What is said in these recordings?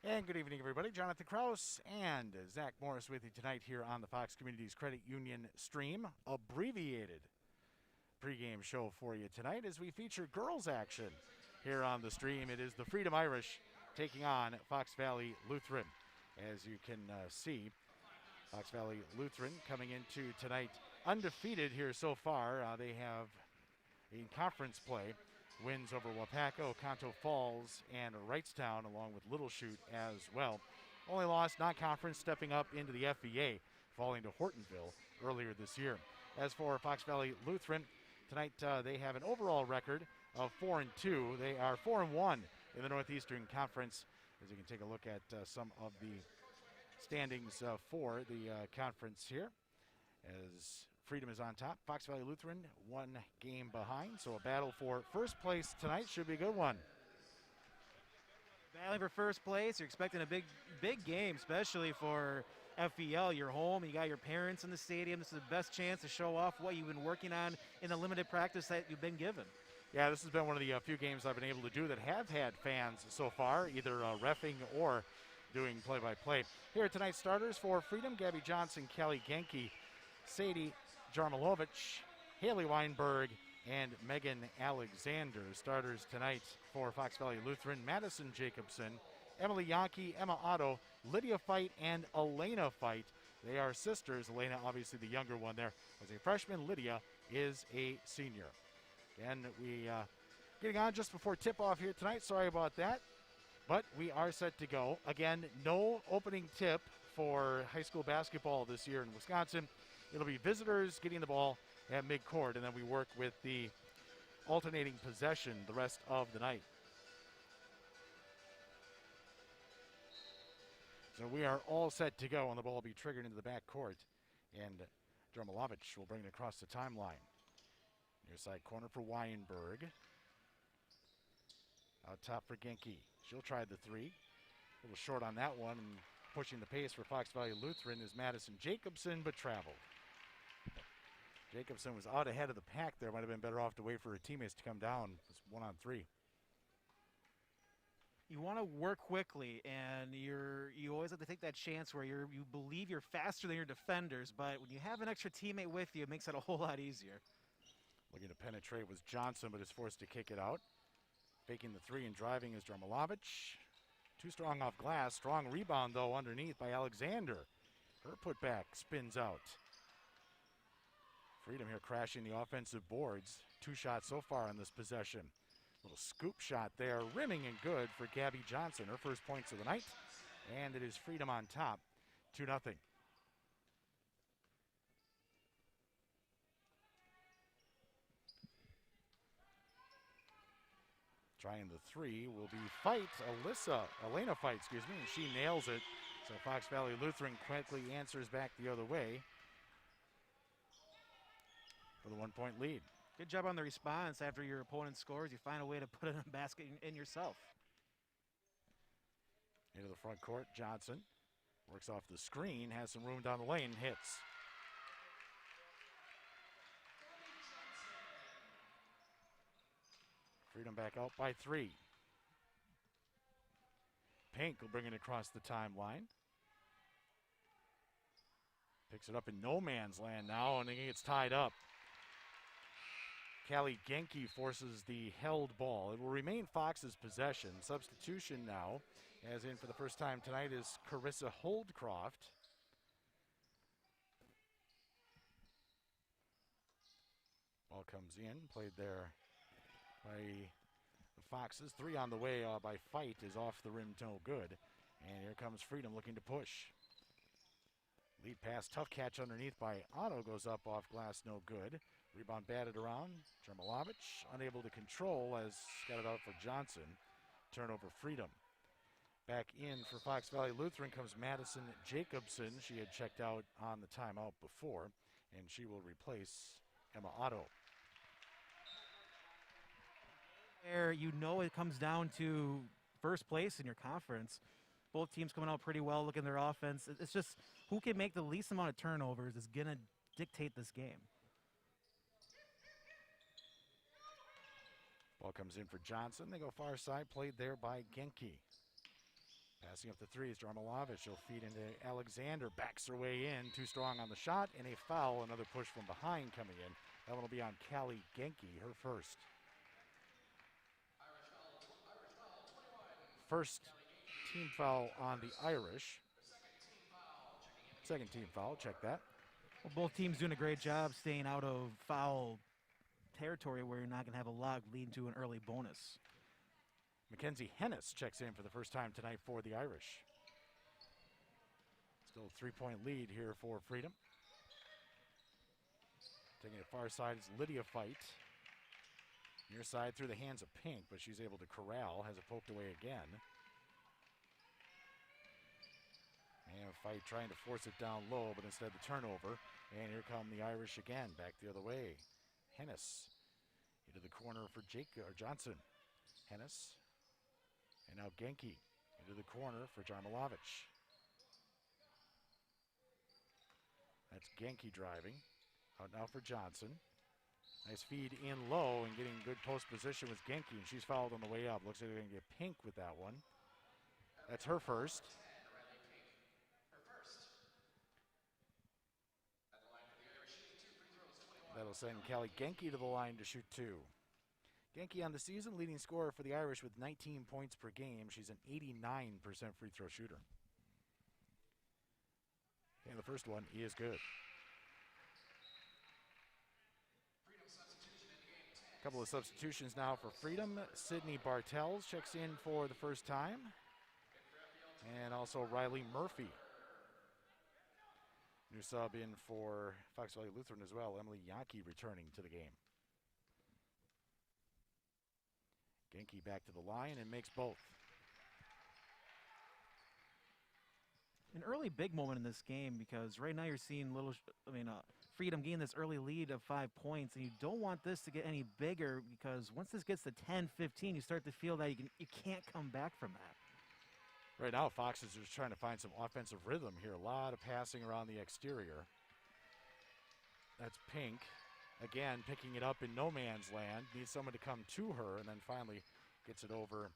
And good evening, everybody. Jonathan Kraus and Zach Morris with you tonight here on the Fox Communities Credit Union stream. Abbreviated pregame show for you tonight as we feature girls action here on the stream. It is the Freedom Irish taking on Fox Valley Lutheran. As you can see, Fox Valley Lutheran coming into tonight undefeated here so far. They have, in conference play, wins over Wapaco, Conto Falls, and Wrightstown, along with Little Chute as well. Only lost non-conference, stepping up into the FVA, falling to Hortonville earlier this year. As for Fox Valley Lutheran, tonight they have an overall record of 4-2. They are 4-1 in the Northeastern Conference. As you can take a look at some of the standings for the conference here, as Freedom is on top. Fox Valley Lutheran one game behind, so a battle for first place tonight should be a good one. Battling for first place, you're expecting a big game, especially for FVL. You're home, you got your parents in the stadium. This is the best chance to show off what you've been working on in the limited practice that you've been given. Yeah, this has been one of the few games I've been able to do that have had fans so far, either reffing or doing play-by-play. Here are tonight's starters for Freedom: Gabby Johnson, Kelly Genke, Sadie Jarmilovich, Haley Weinberg, and Megan Alexander. Starters tonight for Fox Valley Lutheran: Madison Jacobson, Emily Yankee, Emma Otto, Lydia Fight, and Elena Fight. They are sisters. Elena, obviously the younger one there, as a freshman. Lydia is a senior. And we getting on just before tip-off here tonight. Sorry about that. But we are set to go. Again, no opening tip for high school basketball this year in Wisconsin. It'll be visitors getting the ball at midcourt, and then we work with the alternating possession the rest of the night. So we are all set to go, and the ball will be triggered into the backcourt. And Jarmilovich will bring it across the timeline. Near side corner for Weinberg. Out top for Genke. She'll try the three. A little short on that one, and pushing the pace for Fox Valley Lutheran is Madison Jacobson, but traveled. Jacobson was out ahead of the pack there. Might have been better off to wait for her teammates to come down. It's 1-on-3. You want to work quickly, and you always have to take that chance where you believe you're faster than your defenders, but when you have an extra teammate with you, it makes it a whole lot easier. Looking to penetrate was Johnson, but is forced to kick it out. Faking the three and driving is Jarmilovich. Too strong off glass. Strong rebound, though, underneath by Alexander. Her putback spins out. Freedom here crashing the offensive boards. 2 shots so far on this possession. Little scoop shot there, rimming and good for Gabby Johnson. Her first points of the night. And it is Freedom on top, 2-0. Trying the three will be Elena Fight, and she nails it. So Fox Valley Lutheran quickly answers back the other way for the 1-point lead. Good job on the response after your opponent scores. You find a way to put it in a basket in yourself. Into the front court, Johnson works off the screen, has some room down the lane, hits. Freedom back out by 3. Pink will bring it across the timeline. Picks it up in no man's land now, and it gets tied up. Callie Genke forces the held ball. It will remain Fox's possession. Substitution now, as in for the first time tonight, is Carissa Holdcroft. Ball comes in, played there by the Foxes. 3 on the way by Fight is off the rim, no good. And here comes Freedom looking to push. Lead pass, tough catch underneath by Otto, goes up off glass, no good. Rebound batted around. Jarmilovich unable to control as got it out for Johnson. Turnover Freedom. Back in for Fox Valley Lutheran comes Madison Jacobson. She had checked out on the timeout before, and she will replace Emma Otto. You know it comes down to first place in your conference. Both teams coming out pretty well, looking at their offense. It's just who can make the least amount of turnovers is going to dictate this game. Ball comes in for Johnson. They go far side, played there by Genke. Passing up the threes, Jarmilovic. She'll feed into Alexander. Backs her way in. Too strong on the shot. And a foul. Another push from behind coming in. That one will be on Callie Genke, her first. First team foul on the Irish. Second team foul. Check that. Well, both teams doing a great job staying out of foul territory where you're not going to have a log leading to an early bonus. Mackenzie Hennis checks in for the first time tonight for the Irish. Still a 3-point lead here for Freedom. Taking it far side is Lydia Fight. Near side through the hands of Pink, but she's able to corral, has it poked away again. And Fight trying to force it down low, but instead the turnover. And here come the Irish again, back the other way. Hennis into the corner for Johnson. Hennis. And now Genke into the corner for Jarmilovic. That's Genke driving. Out now for Johnson. Nice feed in low and getting good post position with Genke, and she's fouled on the way up. Looks like they're going to get Pink with that one. That's her first. That'll send Callie Genke to the line to shoot two. Genke on the season, leading scorer for the Irish with 19 points per game. She's an 89% free throw shooter. And the first one is good. A couple of substitutions now for Freedom. Sydney Bartels checks in for the first time. And also Riley Murphy. New sub in for Fox Valley Lutheran as well. Emily Yankee returning to the game. Genke back to the line and makes both. An early big moment in this game because right now you're seeing Freedom gain this early lead of 5 points, and you don't want this to get any bigger because once this gets to 10-15, you start to feel that you can't come back from that. Right now, Foxes are just trying to find some offensive rhythm here. A lot of passing around the exterior. That's Pink. Again, picking it up in no man's land. Needs someone to come to her, and then finally gets it over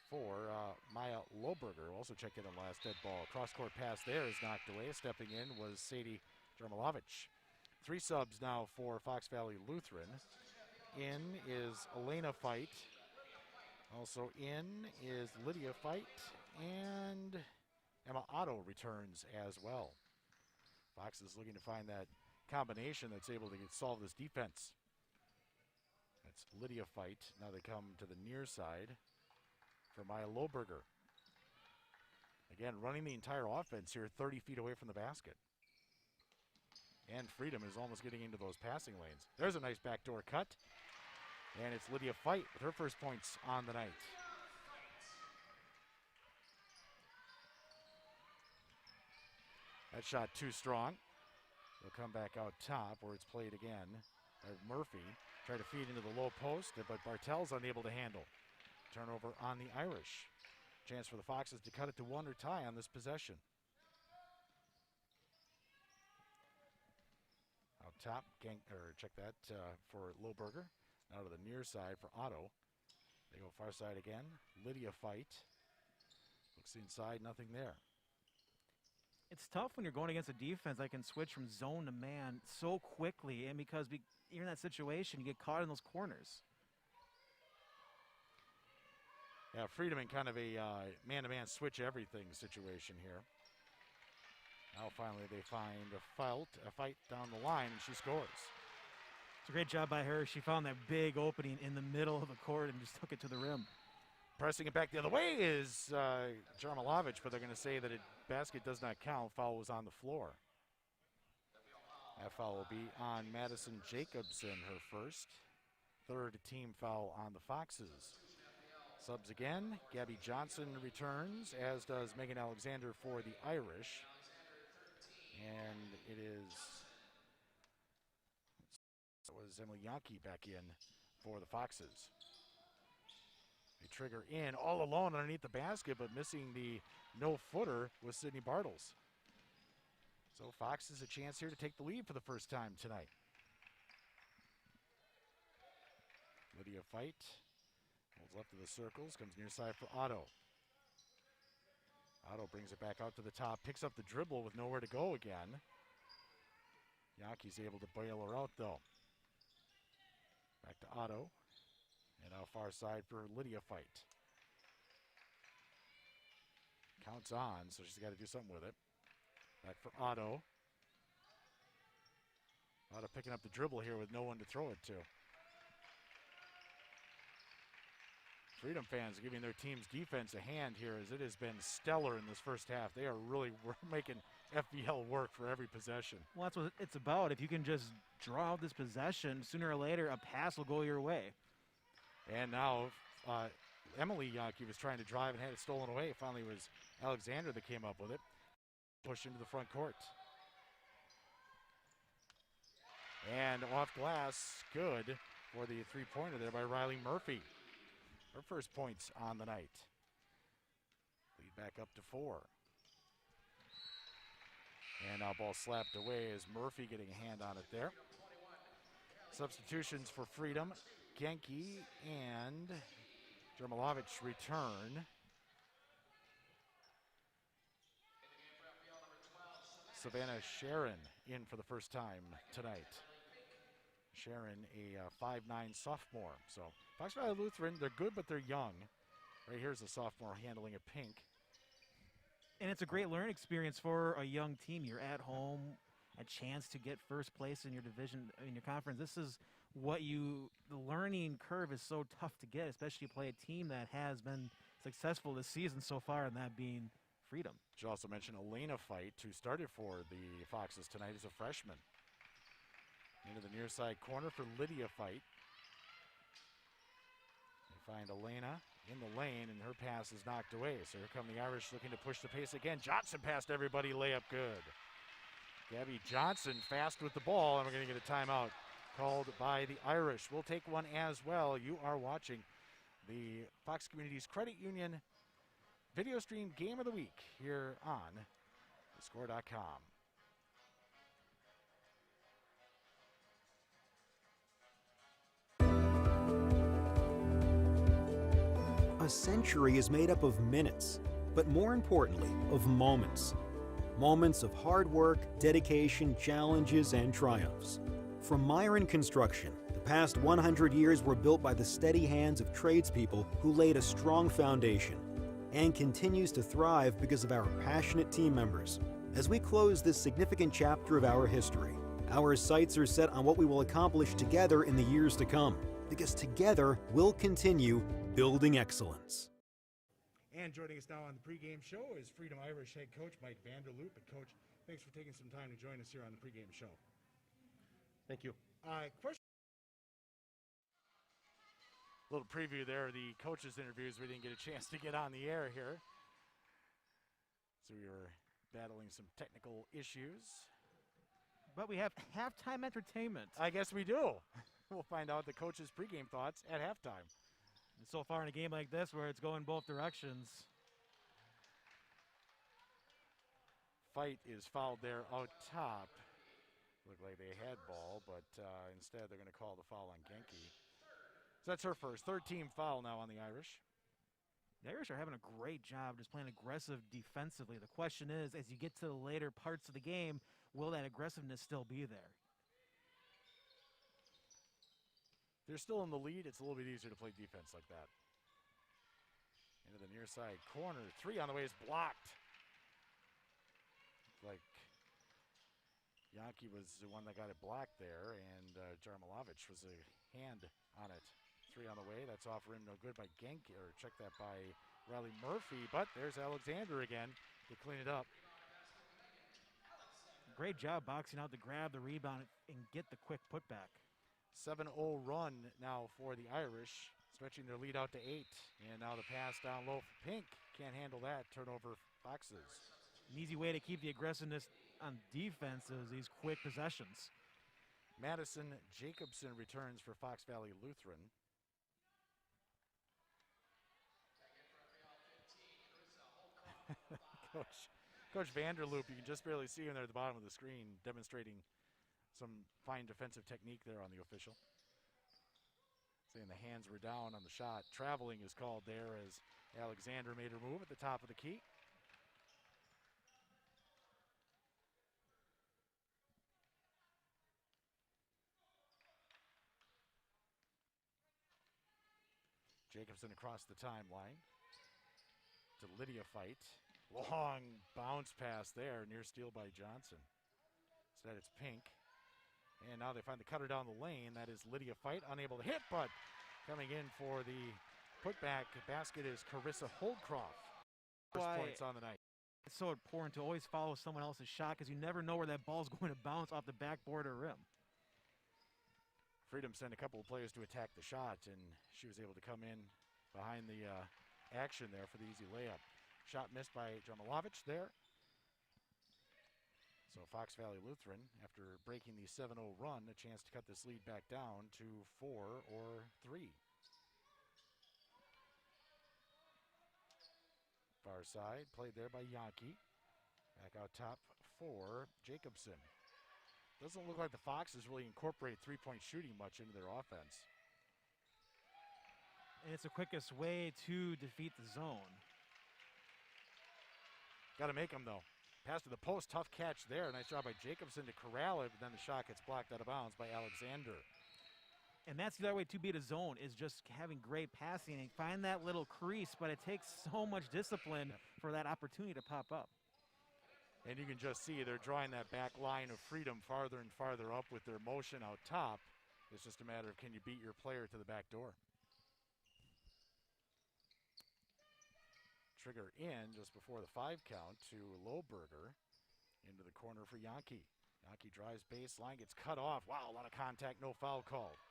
for Maya Lohberger, who also checked in on last dead ball. Cross-court pass there is knocked away. Stepping in was Sadie Jarmilovic. 3 subs now for Fox Valley Lutheran. In is Elena Fight. Also in is Lydia Fight. And Emma Otto returns as well. Fox is looking to find that combination that's able to solve this defense. That's Lydia Fight. Now they come to the near side for Maya Lohberger. Again, running the entire offense here 30 feet away from the basket. And Freedom is almost getting into those passing lanes. There's a nice backdoor cut. And it's Lydia Fight with her first points on the night. That shot too strong. They'll come back out top where it's played again. Murphy tried to feed into the low post, but Bartel's unable to handle. Turnover on the Irish. Chance for the Foxes to cut it to 1 or tie on this possession. Out top, check that for Lohberger. Now to the near side for Otto. They go far side again. Lydia Fight. Looks inside, nothing there. It's tough when you're going against a defense that can switch from zone to man so quickly, and because you're in that situation, you get caught in those corners. Yeah, Freedom in kind of a man-to-man switch everything situation here. Now finally they find a fight down the line, and she scores. It's a great job by her. She found that big opening in the middle of the court and just took it to the rim. Pressing it back the other way is Jarmilovic, but they're going to say that basket does not count. Foul was on the floor. That foul will be on Madison Jacobson, her first. Third team foul on the Foxes. Subs again. Gabby Johnson returns, as does Megan Alexander for the Irish. And it was Emily Yankee back in for the Foxes. They trigger in all alone underneath the basket, but missing the no-footer was Sydney Bartles. So Foxes a chance here to take the lead for the first time tonight. Lydia Fight holds left of the circles, comes near side for Otto. Otto brings it back out to the top, picks up the dribble with nowhere to go again. Yankee's able to bail her out, though. Back to Otto. And now far side for Lydia Fight. Counts on, so she's got to do something with it. Back for Otto. Otto picking up the dribble here with no one to throw it to. Freedom fans are giving their team's defense a hand here, as it has been stellar in this first half. They are really making FVL work for every possession. Well, that's what it's about. If you can just draw out this possession, sooner or later a pass will go your way. And now Emily Yankee was trying to drive and had it stolen away. Finally, it was Alexander that came up with it. Pushed into the front court. And off glass, good for the three-pointer there by Riley Murphy. Her first points on the night. Lead back up to 4. And now ball slapped away as Murphy getting a hand on it there. Substitutions for Freedom. Genki and Jermilovic return. Savannah Sharon in for the first time tonight. Sharon, a 5'9" sophomore. So Fox Valley Lutheran, they're good, but they're young. Right here's a sophomore handling a pink. And it's a great learning experience for a young team. You're at home, a chance to get first place in your division, in your conference. This is what the learning curve is so tough to get, especially play a team that has been successful this season so far, and that being Freedom. Should also mention Elena Fight, who started for the Foxes tonight as a freshman. Into the near side corner for Lydia Fight. They find Elena in the lane, and her pass is knocked away. So here come the Irish looking to push the pace again. Johnson passed everybody, layup good. Gabby Johnson fast with the ball, and we're going to get a timeout called by the Irish. We'll take one as well. You are watching the Fox Communities Credit Union video stream game of the week here on thescore.com. A century is made up of minutes, but more importantly, of moments. Moments of hard work, dedication, challenges, and triumphs. From Myron Construction, the past 100 years were built by the steady hands of tradespeople who laid a strong foundation, and continues to thrive because of our passionate team members. As we close this significant chapter of our history, our sights are set on what we will accomplish together in the years to come, because together we'll continue building excellence. And joining us now on the pregame show is Freedom Irish head coach Mike Vanderloop. And Coach, thanks for taking some time to join us here on the pregame show. Thank you. Question. A little preview there of the coaches' interviews. We didn't get a chance to get on the air here, so we were battling some technical issues. But we have halftime entertainment. I guess we do. We'll find out the coaches' pregame thoughts at halftime. And so far in a game like this where it's going both directions. Fight is fouled there out top. Looked like they had ball, but instead they're going to call the foul on Genki. So that's her first. Third team foul now on the Irish. The Irish are having a great job just playing aggressive defensively. The question is, as you get to the later parts of the game, will that aggressiveness still be there? They're still in the lead. It's a little bit easier to play defense like that. Into the near side corner. Three on the way is blocked. Like Yankee was the one that got it blocked there, and Jarmilovic was a hand on it. Three on the way. That's off rim, no good by Genki, or check that by Riley Murphy. But there's Alexander again to clean it up. Great job boxing out to grab the rebound and get the quick putback. 7-0 run now for the Irish, stretching their lead out to 8. And now the pass down low for Pink. Can't handle that. Turnover Foxes. An easy way to keep the aggressiveness on defense is these quick possessions. Madison Jacobson returns for Fox Valley Lutheran. Coach Vanderloop, you can just barely see him there at the bottom of the screen, demonstrating some fine defensive technique there on the official. Saying the hands were down on the shot. Traveling is called there as Alexander made her move at the top of the key. Jacobson across the timeline to Lydia Fight. Long bounce pass there, near steal by Johnson. Instead it's Pink. And now they find the cutter down the lane. That is Lydia Fight, unable to hit, but coming in for the putback basket is Carissa Holdcroft. First points on the night. It's so important to always follow someone else's shot because you never know where that ball's going to bounce off the backboard or rim. Freedom sent a couple of players to attack the shot, and she was able to come in behind the action there for the easy layup. Shot missed by Jarmilovic there. So Fox Valley Lutheran, after breaking the 7-0 run, a chance to cut this lead back down to 4 or 3. Far side, played there by Yankee. Back out top for Jacobson. Doesn't look like the Foxes really incorporate three-point shooting much into their offense. And it's the quickest way to defeat the zone. Got to make them, though. Pass to the post, tough catch there. Nice job by Jacobson to corral it, but then the shot gets blocked out of bounds by Alexander. And that's the other way to beat a zone, is just having great passing and find that little crease, but it takes so much discipline for that opportunity to pop up. And you can just see they're drawing that back line of Freedom farther and farther up with their motion out top. It's just a matter of can you beat your player to the back door. Trigger in just before the 5 count to Lohberger into the corner for Yankee. Yankee drives baseline, gets cut off. Wow, a lot of contact, no foul called.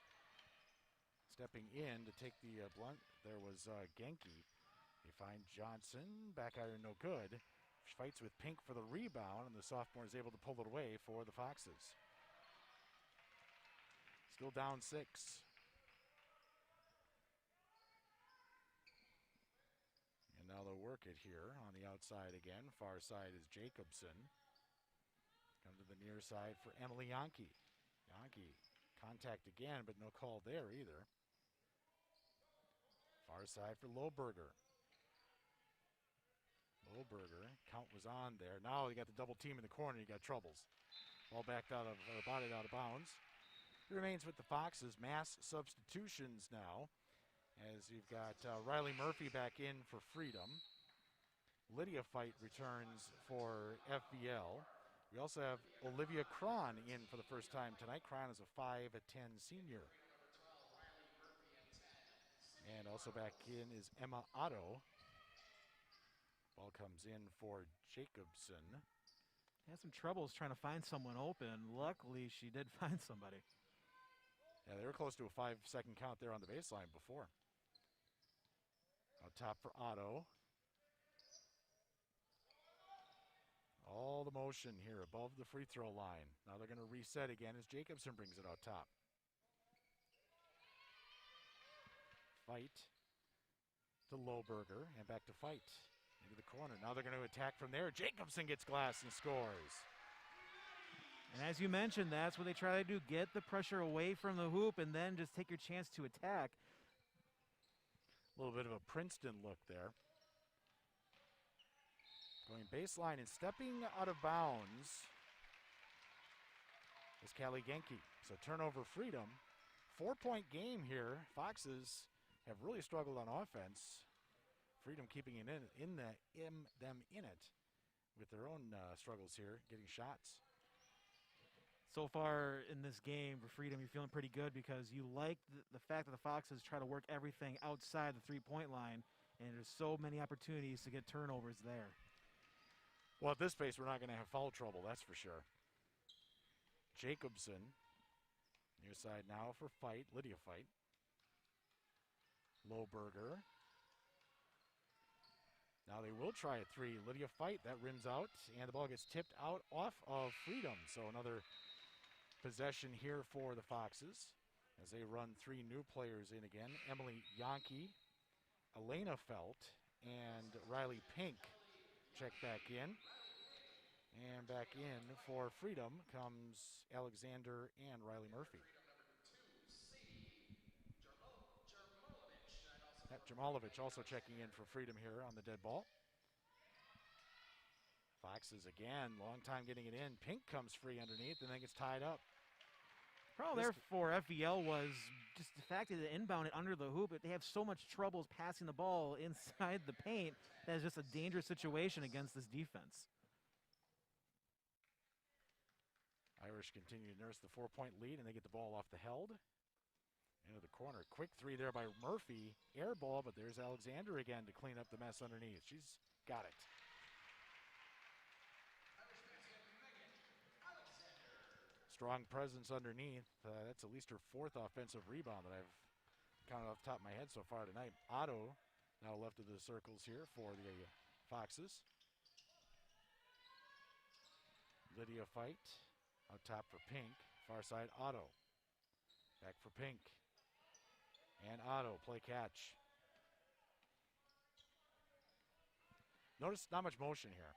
Stepping in to take the blunt, there was Genki. They find Johnson, back iron no good. She fights with Pink for the rebound, and the sophomore is able to pull it away for the Foxes. Still down 6. And now they'll work it here on the outside again. Far side is Jacobson. Come to the near side for Emily Yankee. Yankee, contact again, but no call there either. Far side for Lohberger. Lohberger, count was on there. Now you got the double team in the corner, you got troubles. Ball backed out of, or bodied out of bounds. It remains with the Foxes. Mass substitutions now, as you've got Riley Murphy back in for Freedom. Lydia Fight returns for FVL. We also have Olivia Cron in for the first time tonight. Cron is a 5'10" senior. And also back in is Emma Otto. Ball comes in for Jacobson. Had some troubles trying to find someone open. Luckily, she did find somebody. Yeah, they were close to a 5-second count there on the baseline before. Out top for Otto. All the motion here above the free throw line. Now they're going to reset again as Jacobson brings it out top. Fight to Lohberger and back to Fight into the corner. Now they're going to attack from there. Jacobson gets glass and scores. And as you mentioned, that's what they try to do. Get the pressure away from the hoop and then just take your chance to attack. A little bit of a Princeton look there. Going baseline and stepping out of bounds is Callie Genki. So turnover Freedom. 4-point game here. Foxes have really struggled on offense. Freedom keeping it them in it with their own struggles here, getting shots. So far in this game for Freedom, you're feeling pretty good because you like the fact that the Foxes try to work everything outside the three-point line, and there's so many opportunities to get turnovers there. Well, at this pace, we're not going to have foul trouble, that's for sure. Jacobson, near side now for Fight, Lydia Fight. Lohberger. Now they will try a 3. Lydia Fight, that rims out, and the ball gets tipped out off of Freedom. So another possession here for the Foxes as they run 3 new players in again. Emily Yankee, Elena Felt, and Riley Pink check back in. And back in for Freedom comes Alexander and Riley Murphy. Jarmilovic also checking in for Freedom here on the dead ball. Foxes again, long time getting it in. Pink comes free underneath and then gets tied up. Problem there for FVL was just the fact that they inbound it under the hoop. They have so much trouble passing the ball inside the paint. That is just a dangerous situation against this defense. Irish continue to nurse the 4-point lead, and they get the ball off the held. Into the corner. Quick three there by Murphy. Air ball, but there's Alexander again to clean up the mess underneath. She's got it. Strong presence underneath. That's at least her 4th offensive rebound that I've counted off the top of my head so far tonight. Otto now left of the circles here for the Foxes. Lydia Fight out top for Pink. Far side, Otto. Back for Pink. And Otto, play catch. Notice not much motion here.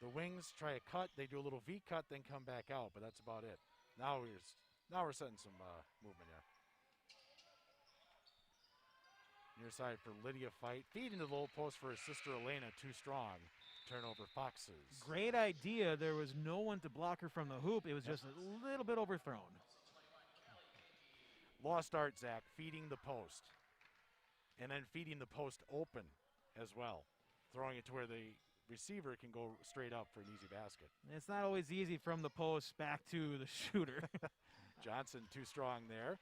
The wings try a cut, they do a little V cut, then come back out, but that's about it. Now we're setting some movement here. Near side for Lydia Fight. Feed into the low post for his sister Elena, too strong. Turnover Foxes. Great idea. There was no one to block her from the hoop. It was just a little bit overthrown. Lost start, Zach, feeding the post. And then feeding the post open as well. Throwing it to where the receiver can go straight up for an easy basket. It's not always easy from the post back to the shooter. Johnson too strong there.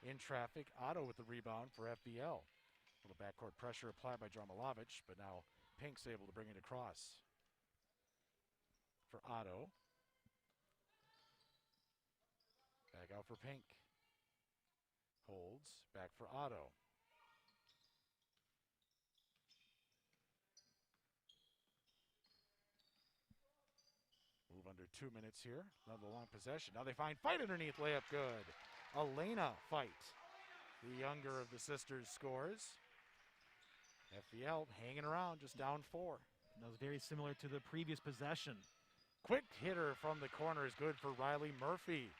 In traffic, Otto with the rebound for FVL. A little backcourt pressure applied by Jarmilovic, but now Pink's able to bring it across for Otto. Back out for Pink. Holds, back for Otto. Move under 2 minutes here. Another long possession. Now they find Fight underneath, layup good. Elena Fight, the younger of the sisters, scores. FVL hanging around, just down 4. That was very similar to the previous possession. Quick hitter from the corner is good for Riley Murphy.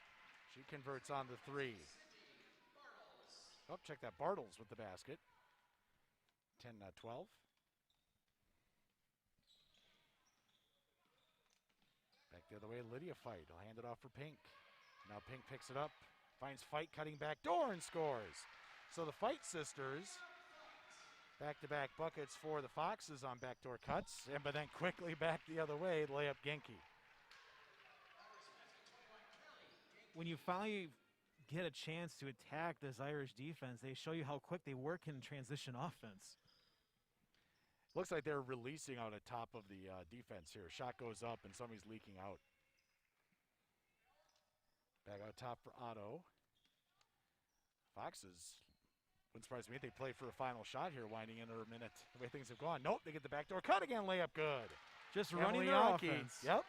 She converts on the 3. Oh, check that, Bartles with the basket. 10-12. Back the other way, Lydia Fight. I'll hand it off for Pink. Now Pink picks it up, finds Fight cutting back door and scores. So the Fight sisters, back-to-back buckets for the Foxes on backdoor cuts, but then quickly back the other way, layup Genki. When you finally get a chance to attack this Irish defense, they show you how quick they work in transition offense. Looks like they're releasing out at top of the defense here. Shot goes up and somebody's leaking out. Back out top for Otto. Foxes, wouldn't surprise me if they play for a final shot here, winding into a minute. The way things have gone. Nope, they get the backdoor cut again, layup good. Just Emily running their Yankee. offense. Yep.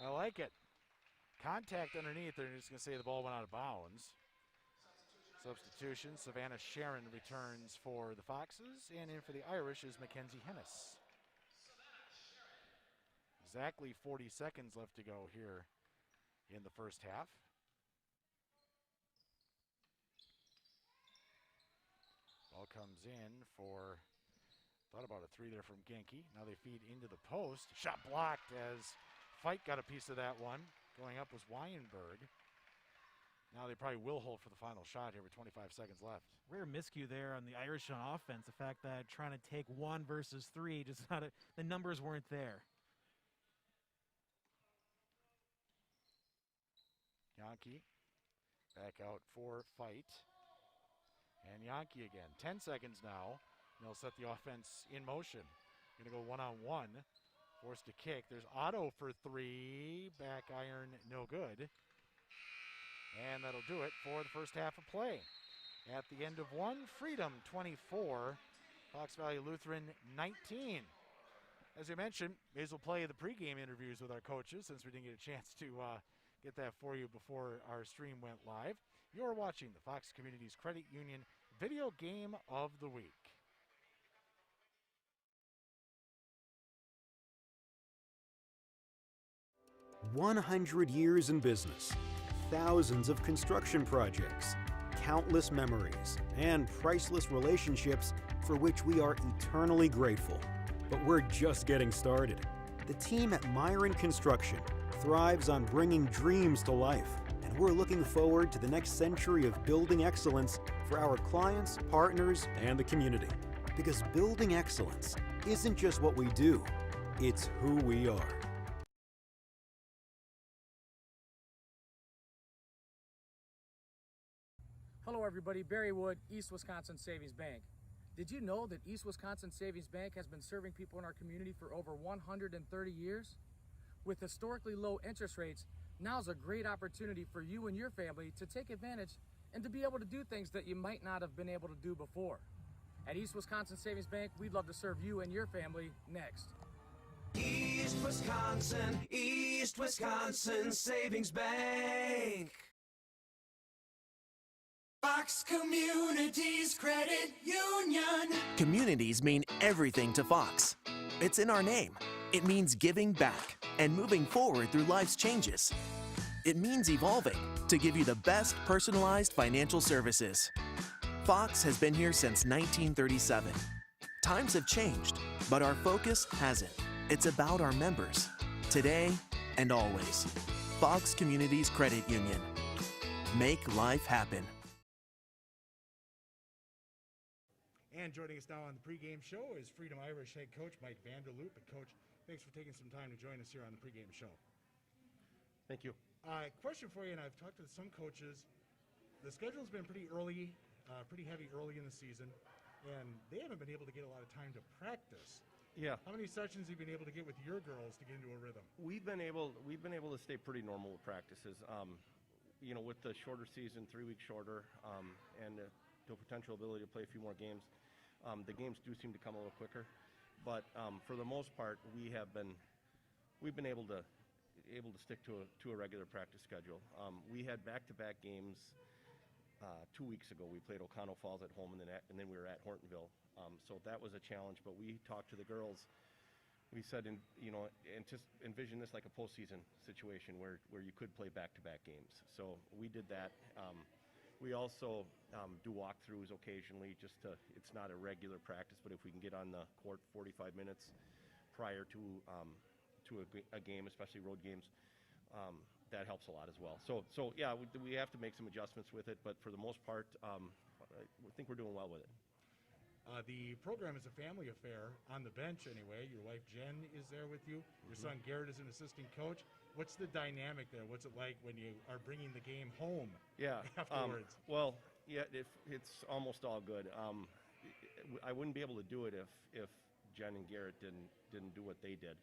I like it. Contact underneath, they're just going to say the ball went out of bounds. Substitution, Savannah Sharon returns for the Foxes, and in for the Irish is Mackenzie Hennis. Exactly 40 seconds left to go here in the first half. Ball comes in for, thought about a 3 there from Genki. Now they feed into the post. Shot blocked as Fight got a piece of that one. Going up was Weinberg. Now they probably will hold for the final shot here with 25 seconds left. Rare miscue there on the Irish on offense. The fact that trying to take 1 versus 3, just not the numbers weren't there. Yankee back out for Fight. And Yankee again. 10 seconds now. They'll set the offense in motion. Going to go one-on-one. Forced to kick. There's Otto for 3. Back iron, no good. And that'll do it for the first half of play. At the end of 1, Freedom 24, Fox Valley Lutheran 19. As I mentioned, may as well play the pregame interviews with our coaches since we didn't get a chance to get that for you before our stream went live. You're watching the Fox Communities Credit Union Video Game of the Week. 100 years in business, thousands of construction projects, countless memories, and priceless relationships for which we are eternally grateful. But we're just getting started. The team at Myron Construction thrives on bringing dreams to life, and we're looking forward to the next century of building excellence for our clients, partners, and the community. Because building excellence isn't just what we do, it's who we are. Hello everybody, Barry Wood, East Wisconsin Savings Bank. Did you know that East Wisconsin Savings Bank has been serving people in our community for over 130 years? With historically low interest rates, now's a great opportunity for you and your family to take advantage and to be able to do things that you might not have been able to do before. At East Wisconsin Savings Bank, we'd love to serve you and your family next. East Wisconsin Savings Bank. Fox Communities Credit Union. Communities mean everything to Fox. It's in our name. It means giving back and moving forward through life's changes. It means evolving to give you the best personalized financial services. Fox has been here since 1937. Times have changed, but our focus hasn't. It's about our members, today and always. Fox Communities Credit Union. Make life happen. And joining us now on the pregame show is Freedom Irish head coach Mike Vanderloop. And Coach, thanks for taking some time to join us here on the pregame show. Thank you. Question for you, and I've talked to some coaches. The schedule's been pretty early, pretty heavy early in the season, and they haven't been able to get a lot of time to practice. Yeah, How many sessions have you been able to get with your girls to get into a rhythm? we've been able to stay pretty normal with practices. With the shorter season, 3 weeks shorter, and the potential ability to play a few more games, the games do seem to come a little quicker. But for the most part, we've been able to stick to a regular practice schedule. We had back-to-back games 2 weeks ago. We played O'Connell Falls at home, and then we were at Hortonville. So that was a challenge. But we talked to the girls. We said, envision this like a postseason situation where you could play back-to-back games. So we did that. We also do walkthroughs occasionally. It's not a regular practice, but if we can get on the court 45 minutes prior to a game, especially road games, that helps a lot as well. So yeah, we have to make some adjustments with it, but for the most part, I think we're doing well with it. The program is a family affair on the bench anyway. Your wife Jen is there with you. Your son Garrett is an assistant coach. What's the dynamic there? What's it like when you are bringing the game home afterwards? It's almost all good. I wouldn't be able to do it if Jen and Garrett didn't do what they did.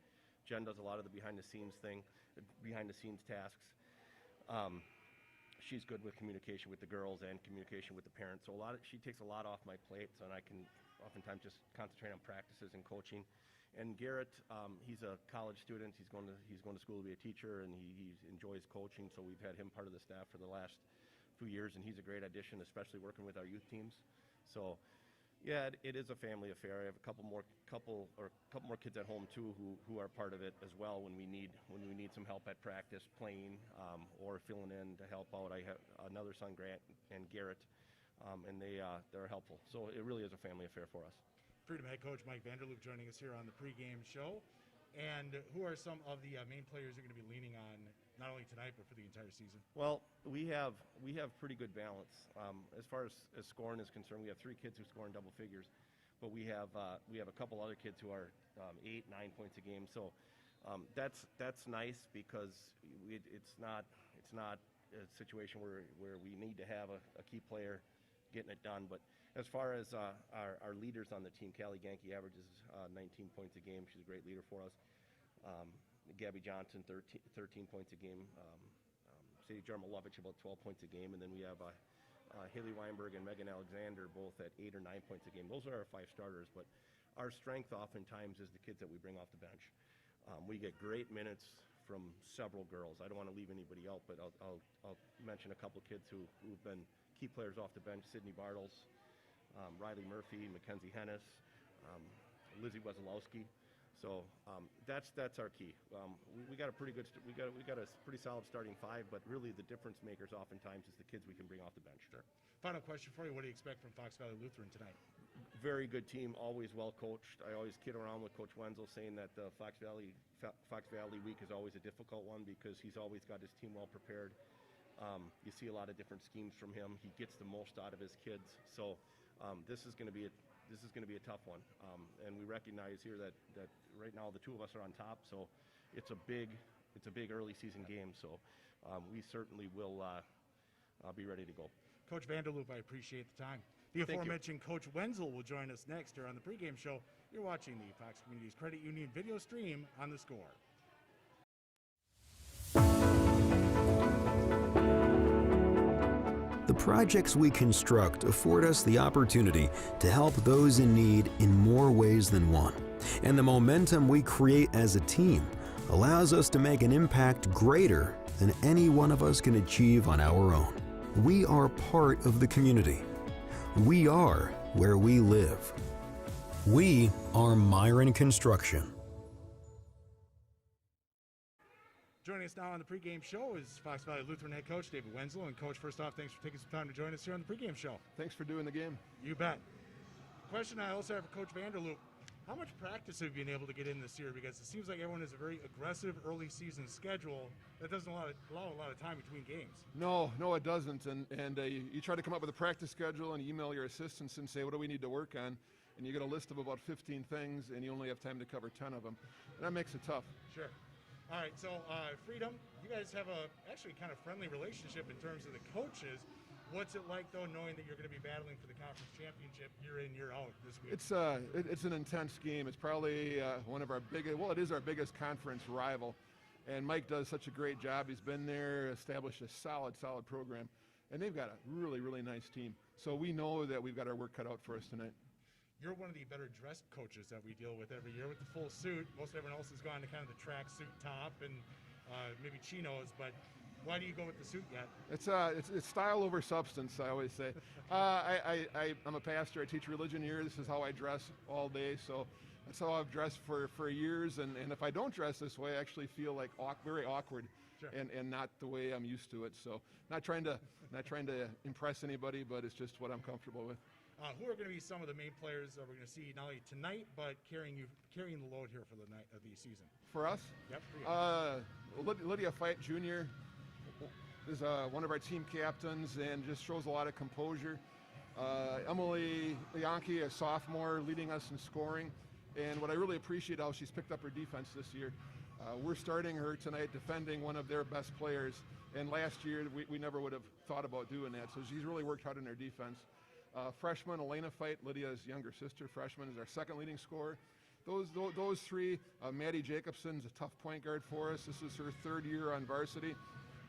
Jen does a lot of the behind the scenes tasks. She's good with communication with the girls and communication with the parents. So she takes a lot off my plate, so I can oftentimes just concentrate on practices and coaching. And Garrett, he's a college student. He's going to school to be a teacher, and he enjoys coaching. So we've had him part of the staff for the last few years, and he's a great addition, especially working with our youth teams. So, yeah, it is a family affair. I have a couple more kids at home too who are part of it as well when we need some help at practice, playing or filling in to help out. I have another son, Grant and Garrett, and they're helpful. So it really is a family affair for us. Freedom head coach Mike Vanderloop joining us here on the pregame show. And who are some of the main players you're going to be leaning on, not only tonight but for the entire season? Well, we have pretty good balance as far as scoring is concerned. We have 3 kids who score in double figures, but we have a couple other kids who are 8, 9 points a game. So that's nice because it's not a situation where we need to have a key player getting it done. But as far as our leaders on the team, Callie Genke averages 19 points a game. She's a great leader for us. Gabby Johnson, 13 points a game. Sadie Jarmolovich, about 12 points a game. And then we have Haley Weinberg and Megan Alexander, both at 8 or 9 points a game. Those are our 5 starters. But our strength oftentimes is the kids that we bring off the bench. We get great minutes from several girls. I don't want to leave anybody out, but I'll mention a couple of kids who've been key players off the bench: Sydney Bartles, Riley Murphy, Mackenzie Hennis, Lizzie Wesolowski. So that's our key. We got a pretty solid starting 5, but really the difference makers oftentimes is the kids we can bring off the bench. Sure. Final question for you: what do you expect from Fox Valley Lutheran tonight? very good team, always well coached. I always kid around with Coach Wenzel saying that the Fox Valley week is always a difficult one because he's always got his team well prepared. You see a lot of different schemes from him. He gets the most out of his kids. So this is going to be a tough one. And we recognize here that right now the two of us are on top. So it's a big early season game. So we certainly will be ready to go. Coach Vanderloop, I appreciate the time. The aforementioned Coach Wenzel will join us next here on the pregame show. You're watching the Fox Communities Credit Union video stream on The Score. The projects we construct afford us the opportunity to help those in need in more ways than one. And the momentum we create as a team allows us to make an impact greater than any one of us can achieve on our own. We are part of the community. We are where we live. We are Myron Construction. Joining us now on the pregame show is Fox Valley Lutheran head coach David Wenzel. And Coach, first off, thanks for taking some time to join us here on the pregame show. Thanks for doing the game. You bet. Question I also have for Coach Vanderloop. How much practice have you been able to get in this year? Because it seems like everyone has a very aggressive early season schedule that doesn't allow a lot of time between games. No, it doesn't. And you try to come up with a practice schedule and you email your assistants and say, what do we need to work on? And you get a list of about 15 things and you only have time to cover 10 of them. And that makes it tough. Sure. All right, so Freedom, you guys have a actually kind of friendly relationship in terms of the coaches. What's it like, though, knowing that you're going to be battling for the conference championship year in, year out this week? It's an intense game. It's probably one of our biggest, well, it is our biggest conference rival. And Mike does such a great job. He's been there, established a solid program. And they've got a really, really nice team. So we know that we've got our work cut out for us tonight. You're one of the better dressed coaches that we deal with every year with the full suit. Most everyone else has gone to kind of the track suit top and maybe chinos, but why do you go with the suit yet? It's style over substance, I always say. I'm a pastor. I teach religion here. This is how I dress all day. So that's how I've dressed for years. And if I don't dress this way, I actually feel like very awkward. Sure. and not the way I'm used to it. So not trying to impress anybody, but it's just what I'm comfortable with. Who are going to be some of the main players that we're going to see not only tonight, but carrying the load here for the night of the season? For us? Yep. For you. Lydia Fight Jr. is one of our team captains and just shows a lot of composure. Emily Bianchi, a sophomore, leading us in scoring. And what I really appreciate how she's picked up her defense this year. We're starting her tonight defending one of their best players. And last year, we never would have thought about doing that. So she's really worked hard in her defense. Freshman Elena Fight, Lydia's younger sister, freshman, is our second leading scorer. Those three, Maddie Jacobson's a tough point guard for us. This is her third year on varsity.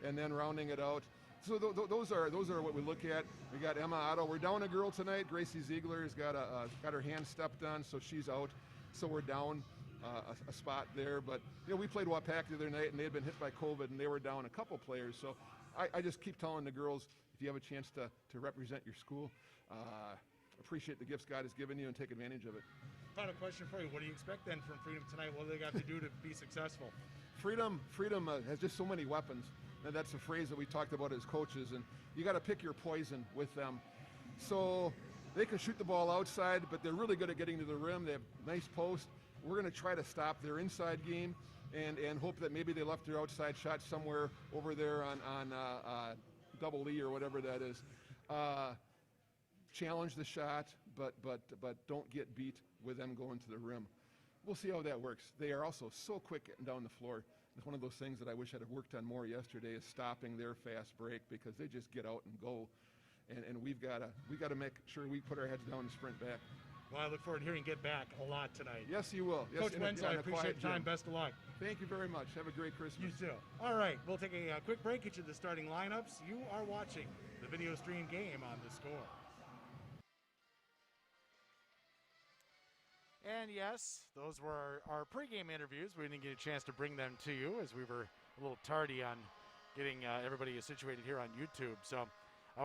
And then rounding it out. So those are what we look at. We got Emma Otto. We're down a girl tonight. Gracie Ziegler has got her hand stepped on, so she's out. So we're down a spot there. But we played Wapak the other night, and they had been hit by COVID, and they were down a couple players. So I just keep telling the girls, if you have a chance to represent your school, appreciate the gifts God has given you and take advantage of it. Final question for you. What do you expect then from Freedom tonight? What do they got to do to be successful? Freedom has just so many weapons. And that's a phrase that we talked about as coaches. And you got to pick your poison with them. So they can shoot the ball outside, but they're really good at getting to the rim. They have nice post. We're going to try to stop their inside game and hope that maybe they left their outside shot somewhere over there on double E or whatever that is. Challenge the shot, but don't get beat with them going to the rim. We'll see how that works. They are also so quick getting down the floor. It's one of those things that I wish I'd have worked on more yesterday is stopping their fast break because they just get out and go. And we've got to make sure we put our heads down and sprint back. Well, I look forward to hearing Get Back a lot tonight. Yes, you will. Yes, Coach Wenzel, I appreciate the time. Best of luck. Thank you very much. Have a great Christmas. You too. All right, we'll take a quick break, get you the starting lineups. You are watching the video stream game on The Score. And yes, those were our pregame interviews. We didn't get a chance to bring them to you as we were a little tardy on getting everybody situated here on YouTube. So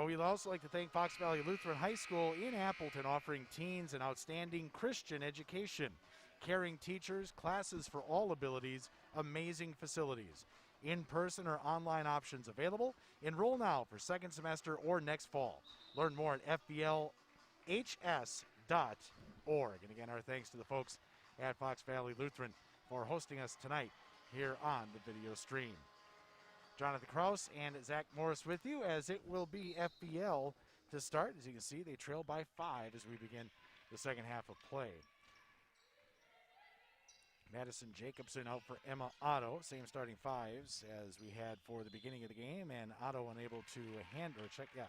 we'd also like to thank Fox Valley Lutheran High School in Appleton, offering teens an outstanding Christian education, caring teachers, classes for all abilities, amazing facilities. In-person or online options available. Enroll now for second semester or next fall. Learn more at FVLHS.com. And again, our thanks to the folks at Fox Valley Lutheran for hosting us tonight here on the video stream. Jonathan Kraus and Zach Morris with you as it will be FVL to start. As you can see, they trail by 5 as we begin the second half of play. Madison Jacobson out for Emma Otto. Same starting 5s as we had for the beginning of the game, and Otto unable to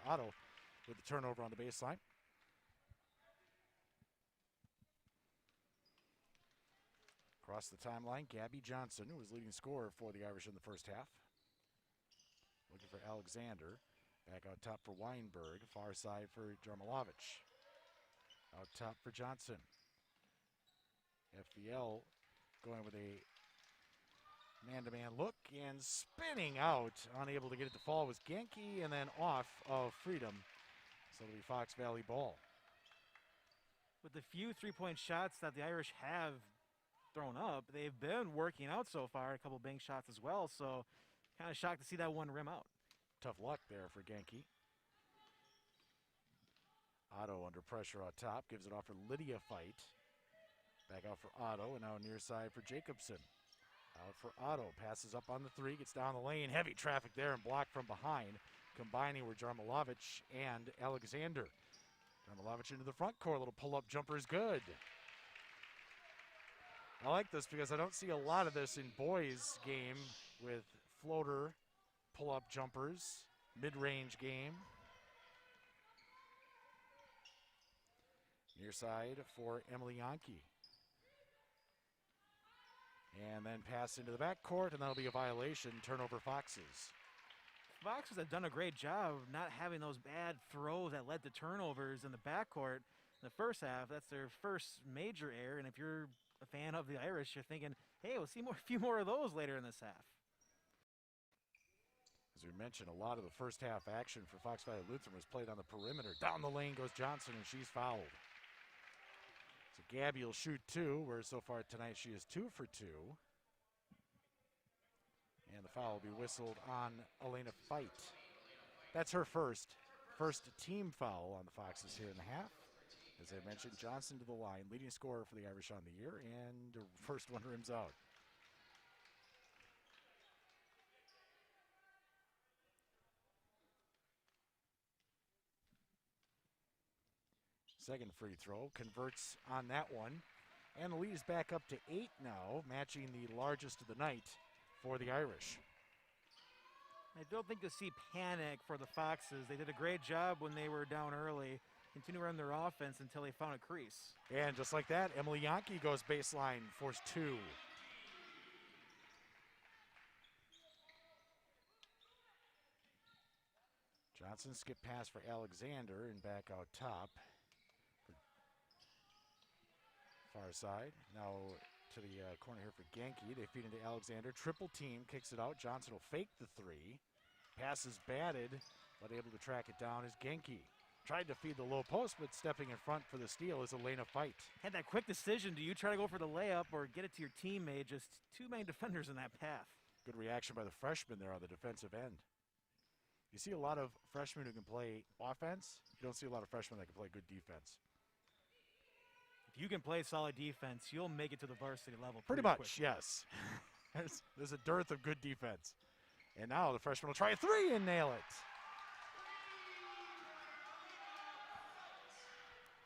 Otto with the turnover on the baseline. Across the timeline, Gabby Johnson, who was leading scorer for the Irish in the first half. Looking for Alexander. Back out top for Weinberg. Far side for Jarmilovich. Out top for Johnson. FVL going with a man-to-man look and spinning out. Unable to get it to fall was Genke, and then off of Freedom. So it'll be Fox Valley ball. With the few three-point shots that the Irish have thrown up, they've been working out so far, a couple bank shots as well, so kind of shocked to see that one rim out. Tough luck there for Genke. Otto under pressure on top, gives it off for Lydia Fight. Back out for Otto, and now near side for Jacobson. Out for Otto, passes up on the 3, gets down the lane, heavy traffic there and blocked from behind. Combining with Jarmilovich and Alexander. Jarmilovich into the front court, little pull-up jumper is good. I like this because I don't see a lot of this in boys' game with floater, pull-up jumpers, mid-range game. Near side for Emily Yankee. And then pass into the backcourt, and that'll be a violation. Turnover Foxes. Foxes have done a great job of not having those bad throws that led to turnovers in the backcourt in the first half. That's their first major error, and if you're a fan of the Irish, you're thinking, hey, we'll see a few more of those later in this half. As we mentioned, a lot of the first half action for Fox Valley Lutheran was played on the perimeter. Down the lane goes Johnson, and she's fouled. So Gabby will shoot 2, where so far tonight she is 2 for 2. And the foul will be whistled on Elena Fight. That's her first team foul on the Foxes here in the half. As I mentioned, Johnson to the line, leading scorer for the Irish on the year, and the first one rims out. Second free throw, converts on that one. And the lead is back up to 8 now, matching the largest of the night for the Irish. I don't think you'll see panic for the Foxes. They did a great job when they were down early. Continue to run their offense until they found a crease. And just like that, Emily Yankee goes baseline, force 2. Johnson skip pass for Alexander and back out top. Far side, now to the corner here for Genke. They feed into Alexander, triple team, kicks it out. Johnson will fake the 3. Pass is batted, but able to track it down is Genke. Tried to feed the low post, but stepping in front for the steal is Elena Fight. Had that quick decision. Do you try to go for the layup or get it to your teammate? Just 2 main defenders in that path. Good reaction by the freshman there on the defensive end. You see a lot of freshmen who can play offense. You don't see a lot of freshmen that can play good defense. If you can play solid defense, you'll make it to the varsity level Pretty much, quickly. yes. There's a dearth of good defense. And now the freshman will try a 3 and nail it.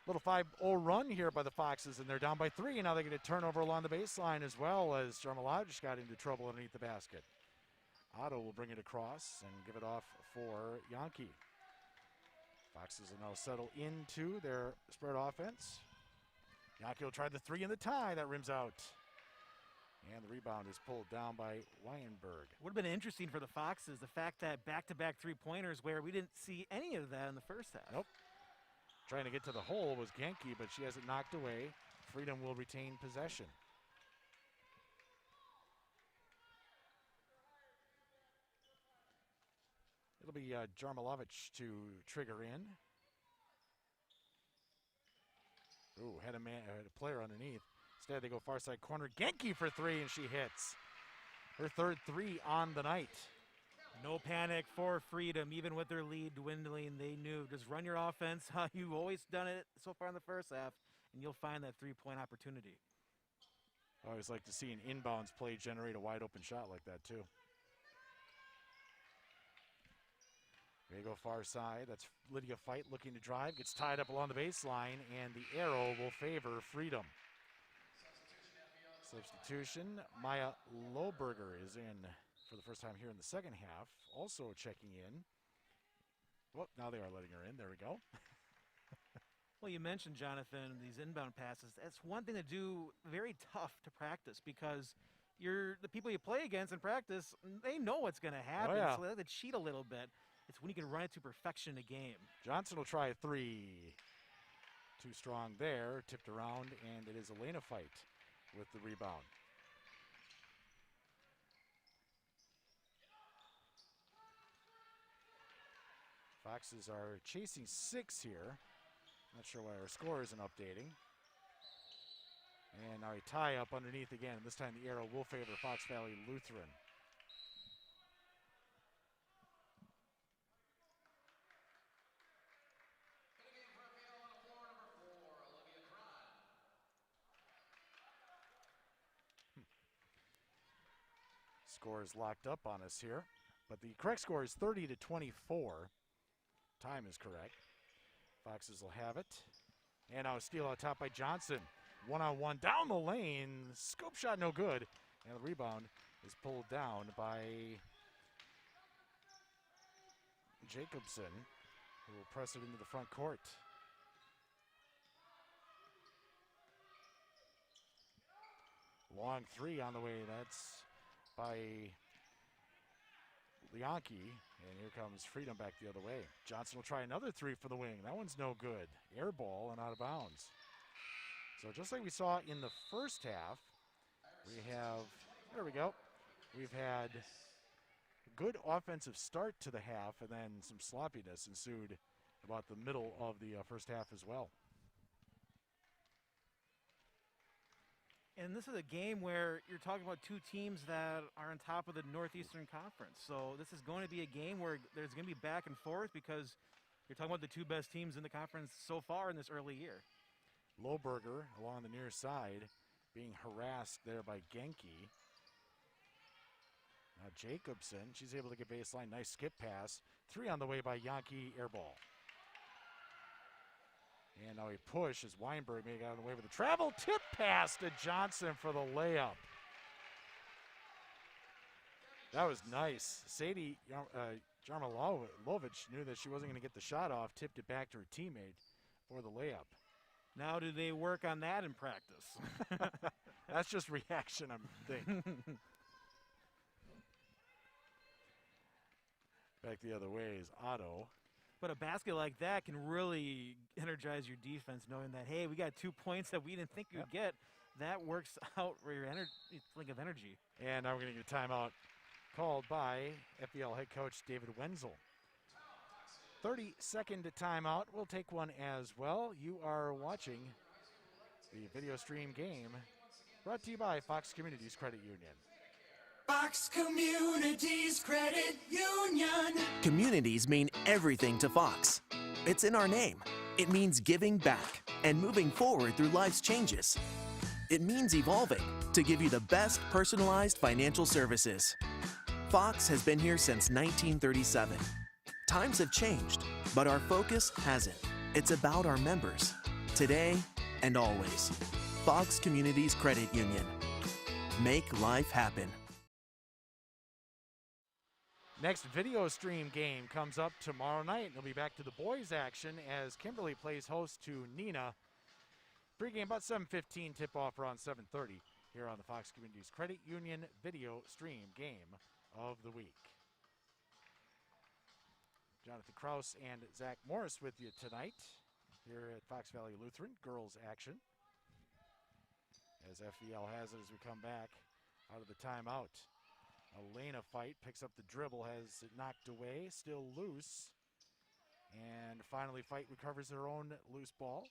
Little 5-0 run here by the Foxes, and they're down by 3. And now they get a turnover along the baseline as well as Jarmilovich got into trouble underneath the basket. Otto will bring it across and give it off for Yankee. Foxes will now settle into their spread offense. Yankee will try the 3 in the tie. That rims out. And the rebound is pulled down by Weinberg. Would have been interesting for the Foxes, the fact that back-to-back three-pointers where we didn't see any of that in the first half. Nope. Trying to get to the hole was Genke, but she has it knocked away. Freedom will retain possession. It'll be Jarmilovich to trigger in. Ooh, had a player underneath. Instead, they go far side corner. Genke for 3, and she hits. Her third 3 on the night. No panic for Freedom, even with their lead dwindling. They knew just run your offense how you've always done it so far in the first half, and you'll find that three-point opportunity. I always like to see an inbounds play generate a wide open shot like that too. They go far side. That's Lydia Fight looking to drive. Gets tied up along the baseline, and the arrow will favor Freedom. Substitution. Maya Lohberger is in for the first time here in the second half. Also checking in. Well, now they are letting her in. There we go. Well, you mentioned, Jonathan, these inbound passes. That's one thing to do very tough to practice because the people you play against in practice, they know what's going to happen. Oh, yeah. So they have to cheat a little bit. It's when you can run it to perfection in a game. Johnson will try a three. Too strong there. Tipped around, and it is Elena Fight with the rebound. Foxes are chasing 6 here. Not sure why our score isn't updating. And now a tie up underneath again. This time the arrow will favor Fox Valley Lutheran. Score is locked up on us here, but the correct score is 30-24. Time is correct. Foxes will have it. And now a steal out top by Johnson. One-on-one down the lane. Scoop shot no good. And the rebound is pulled down by Jacobson, who will press it into the front court. Long three on the way. That's by Leonke, and here comes Freedom back the other way. Johnson will try another three for the wing. That one's no good. Air ball and out of bounds. So just like we saw in the first half, we have, there we go, we've had a good offensive start to the half, and then some sloppiness ensued about the middle of the first half as well. And this is a game where you're talking about two teams that are on top of the Northeastern Conference. So this is going to be a game where there's going to be back and forth because you're talking about the two best teams in the conference so far in this early year. Lohberger along the near side being harassed there by Genki. Now Jacobson, she's able to get baseline. Nice skip pass. Three on the way by Yankee, air ball. And now a push as Weinberg may get out of the way with a travel tip pass to Johnson for the layup. That was nice. Sadie Jarmilovic knew that she wasn't going to get the shot off, tipped it back to her teammate for the layup. Now do they work on that in practice? That's just reaction, I'm thinking. Back the other way is Otto. But a basket like that can really energize your defense, knowing that, hey, we got 2 points that we didn't think we'd get. That works out for your link of energy. And now we're going to get a timeout called by FVL head coach David Wenzel. 30-second timeout. We'll take one as well. You are watching the video stream game brought to you by Fox Communities Credit Union. Fox Communities Credit Union. Communities mean everything to Fox. It's in our name. It means giving back and moving forward through life's changes. It means evolving to give you the best personalized financial services. Fox has been here since 1937. Times have changed, but our focus hasn't. It's about our members, today and always. Fox Communities Credit Union. Make life happen. Next video stream game comes up tomorrow night. They'll be back to the boys action as Kimberly plays host to Neenah. Pre-game about 7:15, tip-off around 7:30 here on the Fox Communities Credit Union video stream game of the week. Jonathan Kraus and Zach Morris with you tonight here at Fox Valley Lutheran girls action. As FVL has it as we come back out of the timeout. Elena Fight picks up the dribble, has it knocked away, still loose. And finally Fight recovers her own loose ball.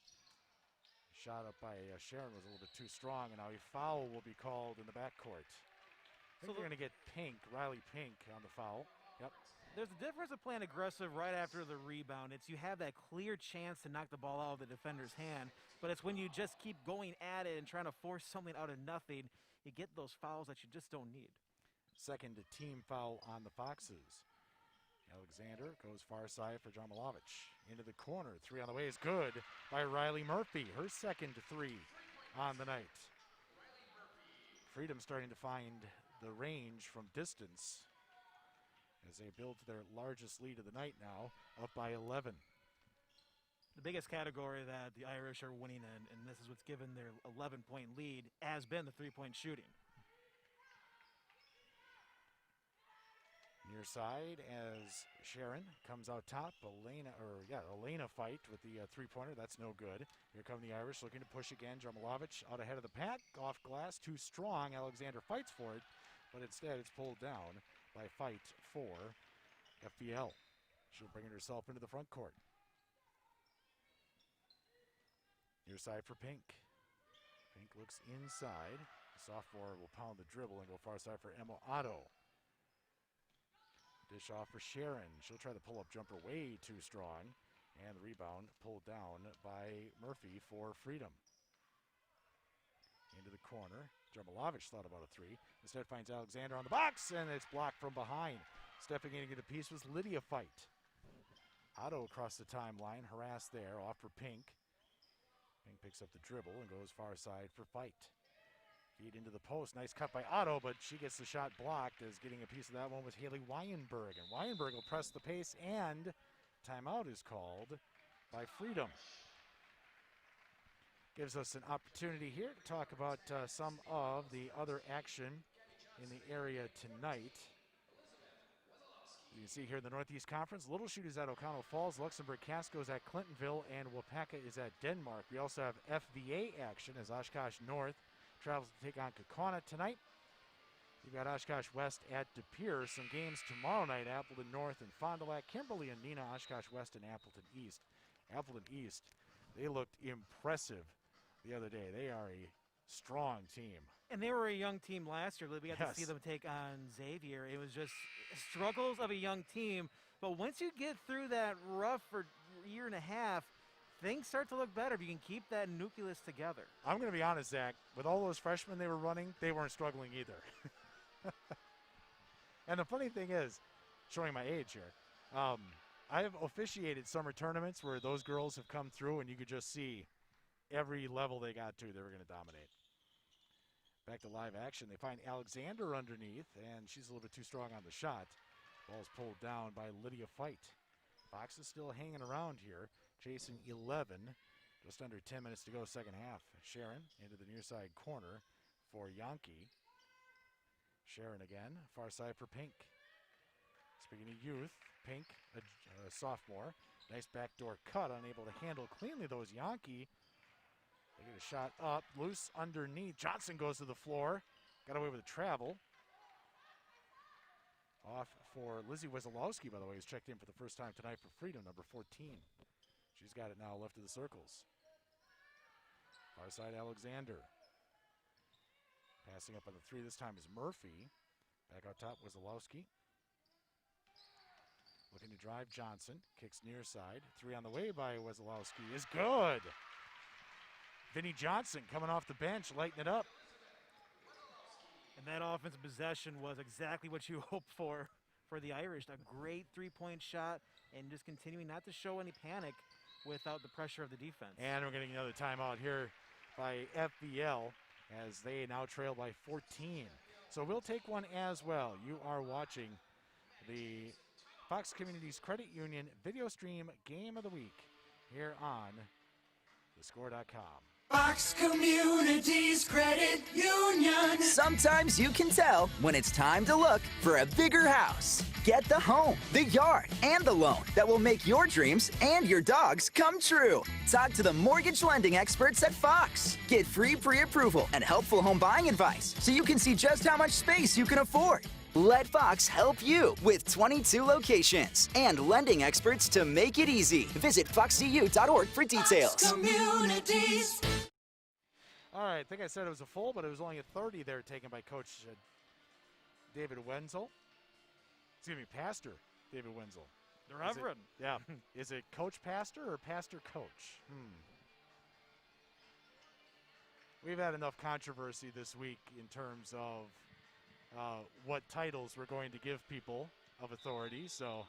Shot up by Sharon was a little bit too strong, and now a foul will be called in the backcourt. I think we're going to get Pink, Riley Pink, on the foul. Yep. There's a difference of playing aggressive right after the rebound. It's you have that clear chance to knock the ball out of the defender's hand, but it's when you just keep going at it and trying to force something out of nothing, you get those fouls that you just don't need. Second team foul on the Foxes. Alexander goes far side for Jarmilovich. Into the corner. 3 on the way is good by Riley Murphy. Her second 3 on the night. Freedom starting to find the range from distance as they build to their largest lead of the night now, up by 11. The biggest category that the Irish are winning in, and this is what's given their 11-point lead, has been the three-point shooting. Near side as Sharon comes out top. Elena fight with the three-pointer. That's no good. Here come the Irish looking to push again. Jarmilovich out ahead of the pack. Off glass, too strong. Alexander fights for it, but instead it's pulled down by Fight for FVL. She'll bring it herself into the front court. Near side for Pink. Pink looks inside. The sophomore will pound the dribble and go far side for Emma Otto. Dish off for Sharon. She'll try the pull-up jumper way too strong. And the rebound pulled down by Murphy for Freedom. Into the corner. Jarmilovich thought about a 3. Instead finds Alexander on the box, and it's blocked from behind. Stepping in to get a piece was Lydia Fight. Otto across the timeline, harassed there, off for Pink. Pink picks up the dribble and goes far side for Fight. Feed into the post. Nice cut by Otto, but she gets the shot blocked as getting a piece of that one was Haley Weinberg. And Weinberg will press the pace, and timeout is called by Freedom. Gives us an opportunity here to talk about some of the other action in the area tonight. You can see here in the Northeast Conference, Little Chute is at O'Connell Falls, Luxembourg Casco is at Clintonville, and Wapaka is at Denmark. We also have FVA action as Oshkosh North travels to take on Kaukauna tonight. You've got Oshkosh West at De Pere. Some games tomorrow night, Appleton North and Fond du Lac, Kimberly and Neenah, Oshkosh West and Appleton East. Appleton East, they looked impressive the other day. They are a strong team. And they were a young team last year. We got to see them take on Xavier. It was just struggles of a young team. But once you get through that rough for year and a half, things start to look better if you can keep that nucleus together. I'm going to be honest, Zach. With all those freshmen they were running, they weren't struggling either. And the funny thing is, showing my age here, I have officiated summer tournaments where those girls have come through and you could just see every level they got to, they were going to dominate. Back to live action. They find Alexander underneath, and she's a little bit too strong on the shot. Ball's pulled down by Lydia Fight. Fox is still hanging around here, chasing 11. Just under 10 minutes to go, second half. Sharon into the near side corner for Yankee. Sharon again, far side for Pink. Speaking of youth, Pink, a sophomore. Nice backdoor cut, unable to handle cleanly those Yankee. They get a shot up, loose underneath. Johnson goes to the floor. Got away with a travel. Off for Lizzie Wesolowski, by the way, who's checked in for the first time tonight for Freedom, number 14. She's got it now left of the circles. Far side Alexander. Passing up on the 3 this time is Murphy. Back out top Wesolowski. Looking to drive Johnson. Kicks near side. 3 on the way by Wesolowski is good. Vinnie Johnson coming off the bench, lighting it up. And that offensive possession was exactly what you hoped for the Irish. A great three-point shot and just continuing not to show any panic without the pressure of the defense. And we're getting another timeout here by FVL as they now trail by 14. So we'll take one as well. You are watching the Fox Communities Credit Union video stream game of the week here on thescore.com. Fox Communities Credit Union. Sometimes you can tell when it's time to look for a bigger house. Get the home, the yard, and the loan that will make your dreams and your dog's come true. Talk to the mortgage lending experts at Fox. Get free pre-approval and helpful home buying advice so you can see just how much space you can afford. Let Fox help you with 22 locations and lending experts to make it easy. Visit foxcu.org for details. Fox Communities. All right, I think I said it was a full, but it was only a 30 there taken by Coach David Wenzel. Excuse me, Pastor David Wenzel. The Reverend. Yeah. Is it Coach Pastor or Pastor Coach? We've had enough controversy this week in terms of what titles we're going to give people of authority. So,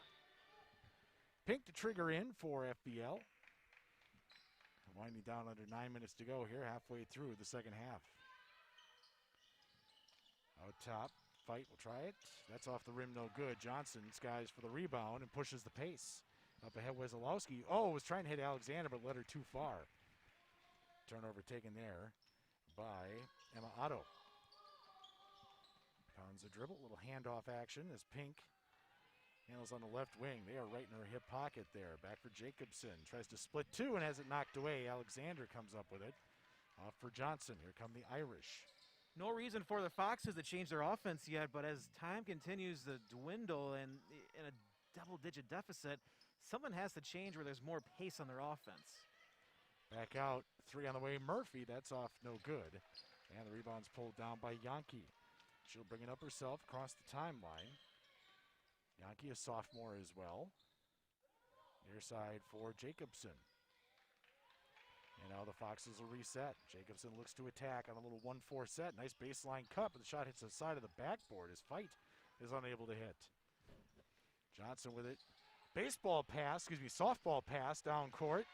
Pink to trigger in for FVL. Winding down under 9 minutes to go here, halfway through the second half. Out top, fight, we'll try it. That's off the rim, no good. Johnson skies for the rebound and pushes the pace. Up ahead, Wesolowski. Oh, was trying to hit Alexander, but led her too far. Turnover taken there by Emma Otto. Pounds a dribble, little handoff action as Pink handles on the left wing. They are right in her hip pocket there. Back for Jacobson. Tries to split two and has it knocked away. Alexander comes up with it. Off for Johnson. Here come the Irish. No reason for the Foxes to change their offense yet, but as time continues to dwindle and in a double-digit deficit, something has to change where there's more pace on their offense. Back out, three on the way. Murphy, that's off no good. And the rebound's pulled down by Yankee. She'll bring it up herself across the timeline. Yankee, a sophomore as well. Near side for Jacobson. And now the Foxes will reset. Jacobson looks to attack on a little 1-4 set. Nice baseline cut, but the shot hits the side of the backboard. His fight is unable to hit. Johnson with it. Softball pass down court.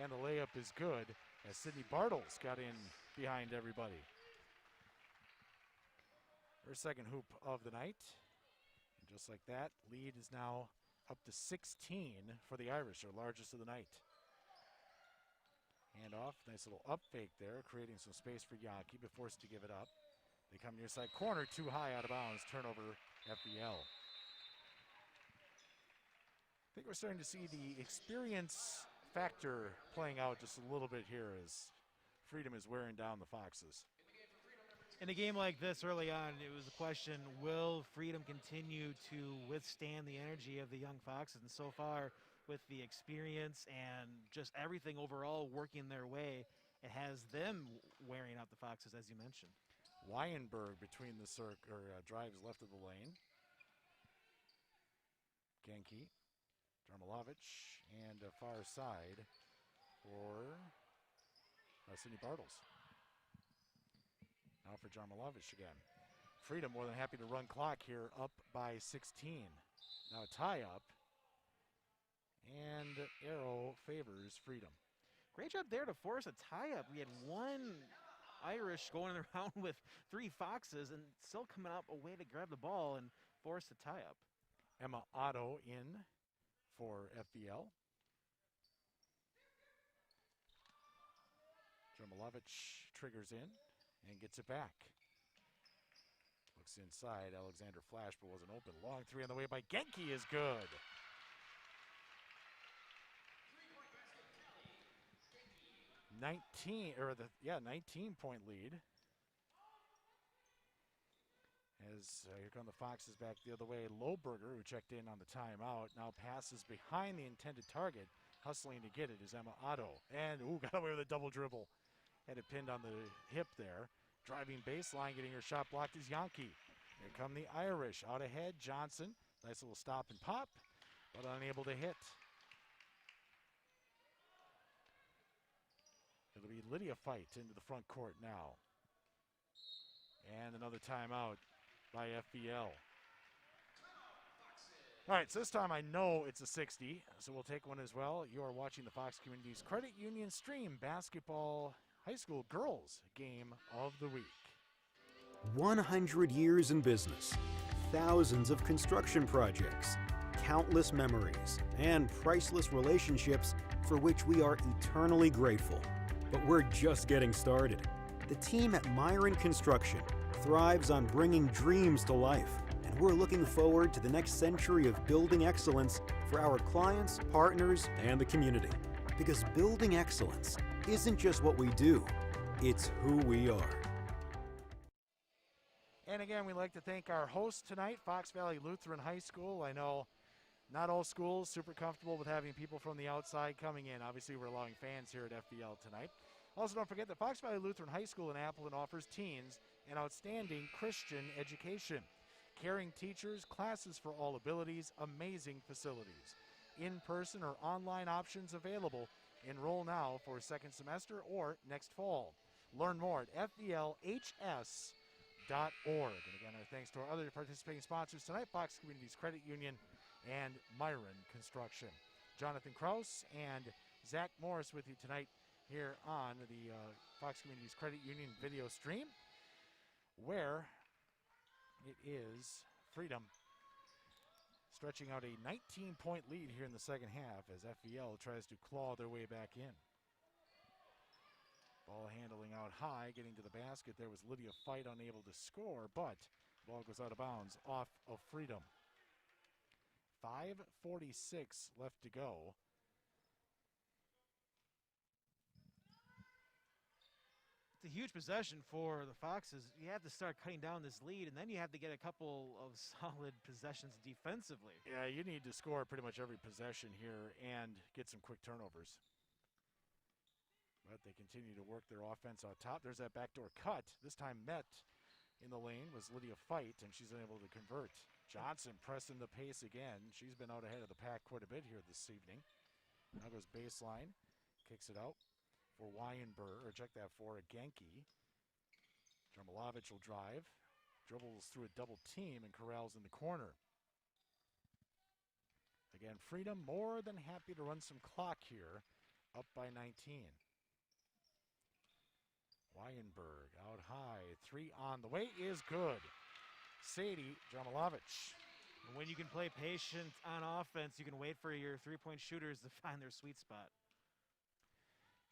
And the layup is good as Sydney Bartles got in behind everybody. Her second hoop of the night. And just like that, lead is now up to 16 for the Irish, their largest of the night. Hand off, nice little up fake there, creating some space for Yankee, but forced to give it up. They come near side corner, too high out of bounds, turnover FVL. I think we're starting to see the experience factor playing out just a little bit here as Freedom is wearing down the Foxes. In a game like this early on, it was a question, will Freedom continue to withstand the energy of the young Foxes? And so far, with the experience and just everything overall working their way, it has them wearing out the Foxes, as you mentioned. Weinberg between the drives left of the lane. Genki, Jarmilovich, and a far side for Sydney Bartles. Now for Jarmilovich again. Freedom more than happy to run clock here, up by 16. Now a tie-up. And arrow favors Freedom. Great job there to force a tie-up. We had one Irish going around with three Foxes and still coming up a way to grab the ball and force a tie-up. Emma Otto in for FVL. Jarmilovich triggers in and gets it back. Looks inside. Alexander flash, but wasn't open. Long three on the way by Genki is good. 19-point lead. As here come the Foxes back the other way. Lohberger, who checked in on the timeout, now passes behind the intended target. Hustling to get it is Emma Otto. And, got away with a double dribble. Had it pinned on the hip there. Driving baseline, getting her shot blocked is Yankee. Here come the Irish. Out ahead, Johnson. Nice little stop and pop, but unable to hit. It'll be Lydia Fight into the front court now. And another timeout by FVL. All right, so this time I know it's a 60, so we'll take one as well. You are watching the Fox Communities Credit Union Stream Basketball High School Girls Game of the Week. 100 years in business, thousands of construction projects, countless memories, and priceless relationships for which we are eternally grateful. But we're just getting started. The team at Myron Construction thrives on bringing dreams to life, and we're looking forward to the next century of building excellence for our clients, partners, and the community. Because building excellence isn't just what we do, it's who we are. And again, we'd like to thank our host tonight, Fox Valley Lutheran High School. I know not all schools super comfortable with having people from the outside coming in. Obviously, we're allowing fans here at FVL tonight. Also, don't forget that Fox Valley Lutheran High School in Appleton offers teens an outstanding Christian education. Caring teachers, classes for all abilities, amazing facilities. In-person or online options available. Enroll now for second semester or next fall. Learn more at FVLHS.org. And again, our thanks to our other participating sponsors tonight, Fox Communities Credit Union and Myron Construction. Jonathan Kraus and Zach Morris with you tonight here on the Fox Communities Credit Union video stream, where it is Freedom stretching out a 19-point lead here in the second half as FVL tries to claw their way back in. Ball handling out high, getting to the basket. There was Lydia Fight, unable to score, but ball goes out of bounds off of Freedom. 5:46 left to go. It's a huge possession for the Foxes. You have to start cutting down this lead, and then you have to get a couple of solid possessions defensively. Yeah, you need to score pretty much every possession here and get some quick turnovers. But they continue to work their offense out top. There's that backdoor cut. This time met in the lane was Lydia Fight, and she's unable to convert. Johnson pressing the pace again. She's been out ahead of the pack quite a bit here this evening. Now goes baseline, kicks it out for Weinberg, or check that for a Genki. Jarmilovic will drive, dribbles through a double team and corrals in the corner. Again, Freedom more than happy to run some clock here, up by 19. Weinberg out high, three on the way is good. Sadie Jarmilovic. And when you can play patient on offense, you can wait for your three-point shooters to find their sweet spot.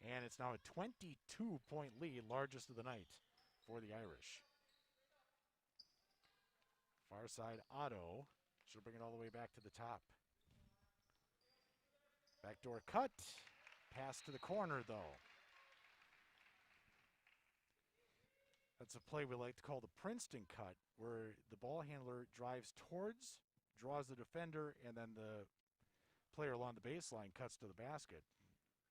And it's now a 22-point lead, largest of the night for the Irish. Far side Otto. She'll bring it all the way back to the top. Backdoor cut. Pass to the corner, though. That's a play we like to call the Princeton cut, where the ball handler drives towards, draws the defender, and then the player along the baseline cuts to the basket.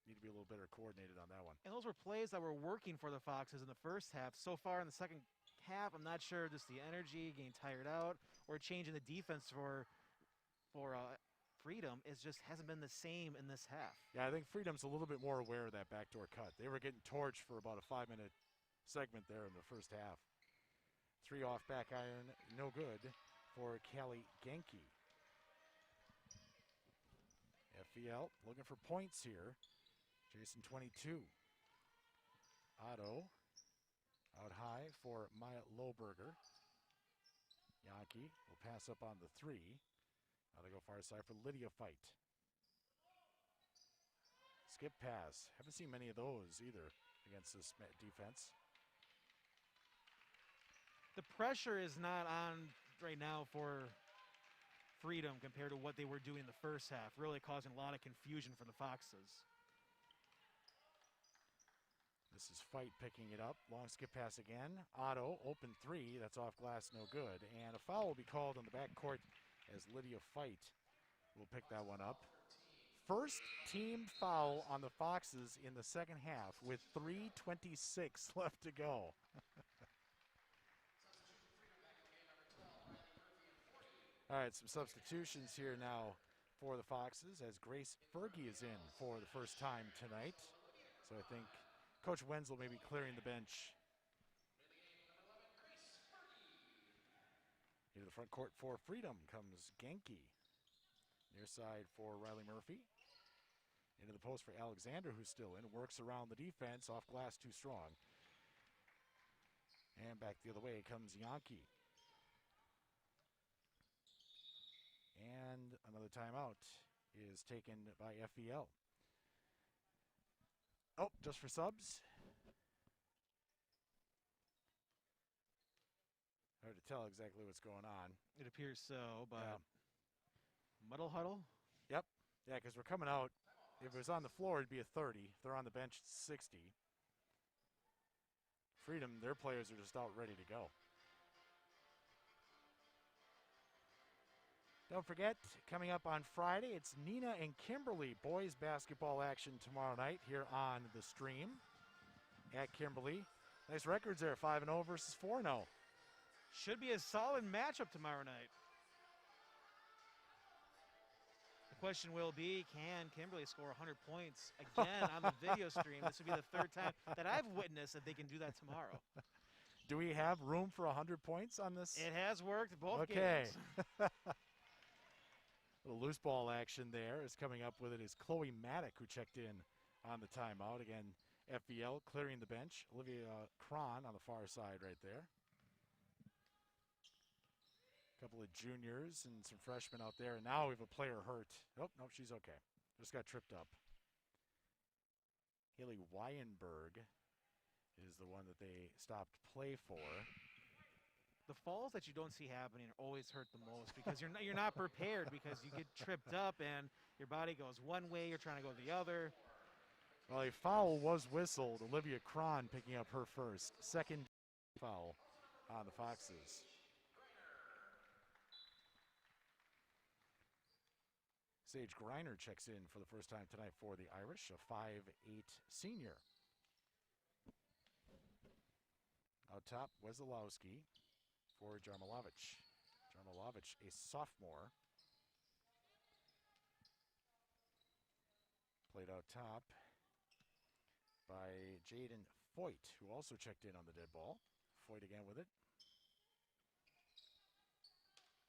Need to be a little better coordinated on that one. And those were plays that were working for the Foxes in the first half. So far in the second half, I'm not sure just the energy, getting tired out, or changing the defense for Freedom. It just hasn't been the same in this half. Yeah, I think Freedom's a little bit more aware of that backdoor cut. They were getting torched for about a 5-minute segment there in the first half. Three off back iron, no good for Callie Genki. FVL looking for points here. Jason 22. Otto out high for Maya Lohberger. Yankee will pass up on the three. Now they go far side for Lydia Fight. Skip pass. Haven't seen many of those either against this defense. The pressure is not on right now for Freedom compared to what they were doing in the first half, really causing a lot of confusion for the Foxes. This is Fight picking it up. Long skip pass again. Otto, open three. That's off glass, no good. And a foul will be called in the backcourt as Lydia Fight will pick that one up. First team foul on the Foxes in the second half with 3:26 left to go. All right, some substitutions here now for the Foxes as Grace Fergie is in for the first time tonight. So I think Coach Wenzel may be clearing the bench. Into the front court for Freedom comes Genki. Near side for Riley Murphy. Into the post for Alexander, who's still in. Works around the defense, off glass too strong. And back the other way comes Yankee. And another timeout is taken by FVL. Oh, just for subs. Hard to tell exactly what's going on. It appears so, but Muddle Huddle? Yep. Yeah, because we're coming out. If it was on the floor, it'd be a 30. If they're on the bench, it's 60. Freedom, their players are just out ready to go. Don't forget, coming up on Friday, it's Nina and Kimberly boys basketball action tomorrow night here on the stream at Kimberly. Nice records there, 5-0 versus 4-0. Should be a solid matchup tomorrow night. The question will be, can Kimberly score 100 points again on the video stream? This would be the third time that I've witnessed that they can do that tomorrow. Do we have room for 100 points on this? It has worked both Okay. games. Little loose ball action there is coming up with it is Chloe Maddock, who checked in on the timeout. Again, FVL clearing the bench. Olivia Cron on the far side right there. A couple of juniors and some freshmen out there. And now we have a player hurt. Nope, she's okay. Just got tripped up. Haley Wyenberg is the one that they stopped play for. The falls that you don't see happening always hurt the most because you're not prepared, because you get tripped up and your body goes one way, you're trying to go the other. Well, a foul was whistled. Olivia Cron picking up her first. Second foul on the Foxes. Sage Greiner checks in for the first time tonight for the Irish, a 5'8" senior. Out top, Wesolowski for Jarmilovic. Jarmilovic, a sophomore. Played out top by Jaden Foyt, who also checked in on the dead ball. Foyt again with it.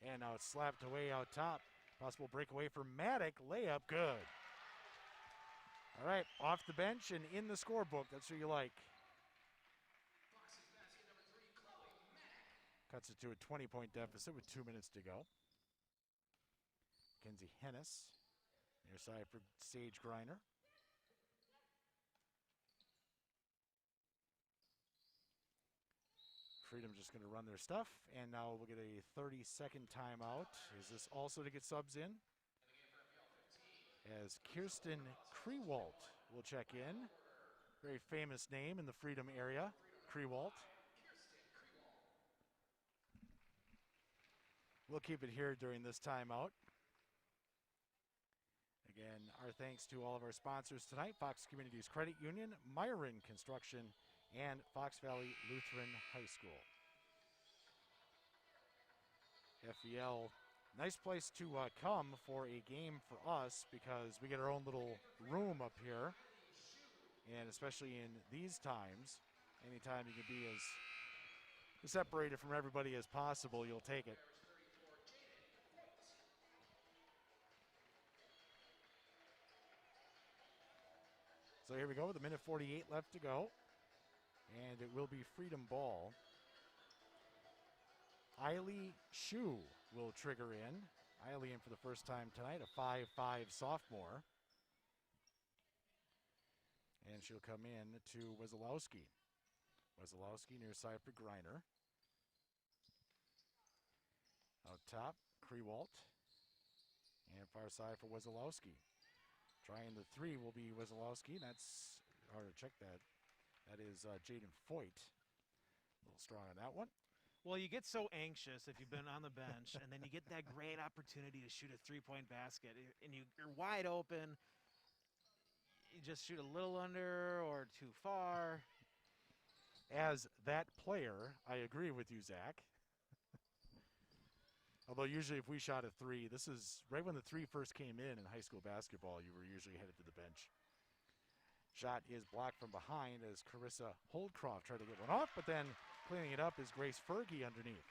And now it's slapped away out top. Possible breakaway for Maddock. Layup, good. All right, off the bench and in the scorebook. That's who you like. Cuts it to a 20-point deficit with 2 minutes to go. Kenzie Hennis, near side for Sage Greiner. Freedom just going to run their stuff, and now we'll get a 30-second timeout. Is this also to get subs in? As Kirsten Krewalt will check in. Very famous name in the Freedom area, Krewalt. We'll keep it here during this timeout. Again, our thanks to all of our sponsors tonight: Fox Communities Credit Union, Myron Construction, and Fox Valley Lutheran High School. FVL, nice place to come for a game for us, because we get our own little room up here. And especially in these times, anytime you can be as separated from everybody as possible, you'll take it. So here we go with a minute 48 left to go. And it will be Freedom ball. Eiley Shue will trigger in. Eiley in for the first time tonight, a 5'5" sophomore. And she'll come in to Wesolowski. Wesolowski near side for Greiner. Out top, Krewalt. And far side for Wesolowski. Trying the three will be Wesolowski. That's hard to check that. That is Jaden Foyt. A little strong on that one. Well, you get so anxious if you've been on the bench, and then you get that great opportunity to shoot a three-point basket, and you're wide open. You just shoot a little under or too far. As that player, I agree with you, Zach. Although usually if we shot a three, this is right when the three first came in high school basketball, you were usually headed to the bench. Shot is blocked from behind as Carissa Holdcroft tried to get one off, but then cleaning it up is Grace Fergie underneath.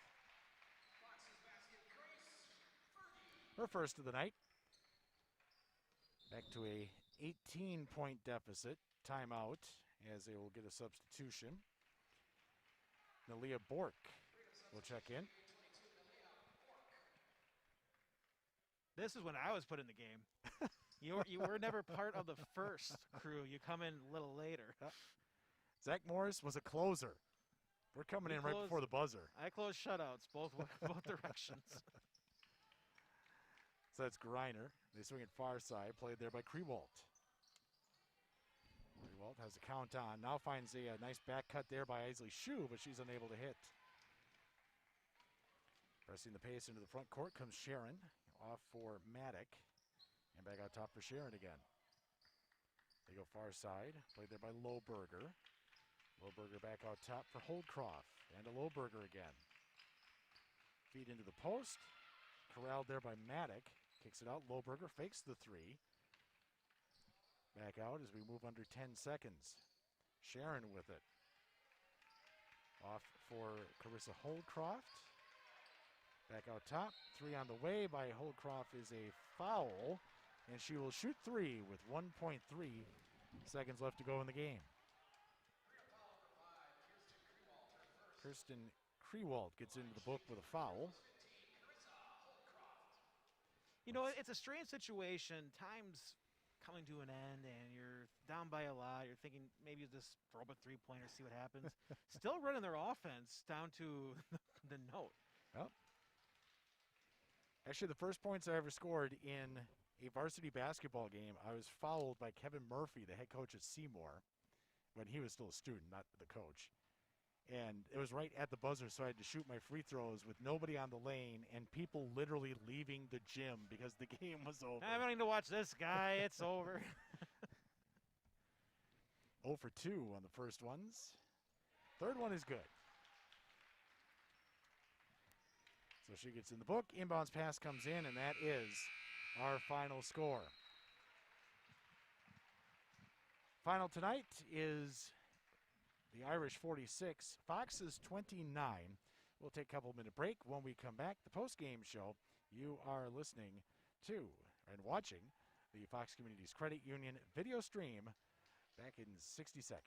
Her first of the night. Back to a 18-point deficit. Timeout as they will get a substitution. Nalia Bork will check in. This is when I was put in the game. You were never part of the first crew. You come in a little later. Zach Morris was a closer. We're coming in right before the buzzer. I closed shutouts both directions. So that's Greiner. They swing it far side, played there by Krewalt. Krewalt has a count on. Now finds a nice back cut there by Eiley Shue, but she's unable to hit. Pressing the pace into the front court comes Sharon. Off for Maddock. And back out top for Sharon again. They go far side. Played there by Lohberger. Lohberger back out top for Holdcroft. And to Lohberger again. Feed into the post. Corralled there by Maddock. Kicks it out. Lohberger fakes the three. Back out as we move under 10 seconds. Sharon with it. Off for Carissa Holdcroft. Back out top. Three on the way by Holdcroft is a foul. And she will shoot three with 1.3 seconds left to go in the game. Kirsten Krewald gets into the book with a foul. You know, it's a strange situation. Time's coming to an end, and you're down by a lot. You're thinking maybe you just throw up a three-pointer, see what happens. Still running their offense down to the note. Yep. Actually, the first points I ever scored in a varsity basketball game, I was fouled by Kevin Murphy, the head coach at Seymour, when he was still a student, not the coach. And it was right at the buzzer, so I had to shoot my free throws with nobody on the lane and people literally leaving the gym because the game was over. I don't need to watch this guy. It's over. 0 for 2 on the first ones. Third one is good. So she gets in the book. Inbounds pass comes in, and that is our final score. Final tonight is the Irish 46, Foxes 29. We'll take a couple-minute break. When we come back, the post-game show, you are listening to and watching the Fox Communities Credit Union video stream back in 60 seconds.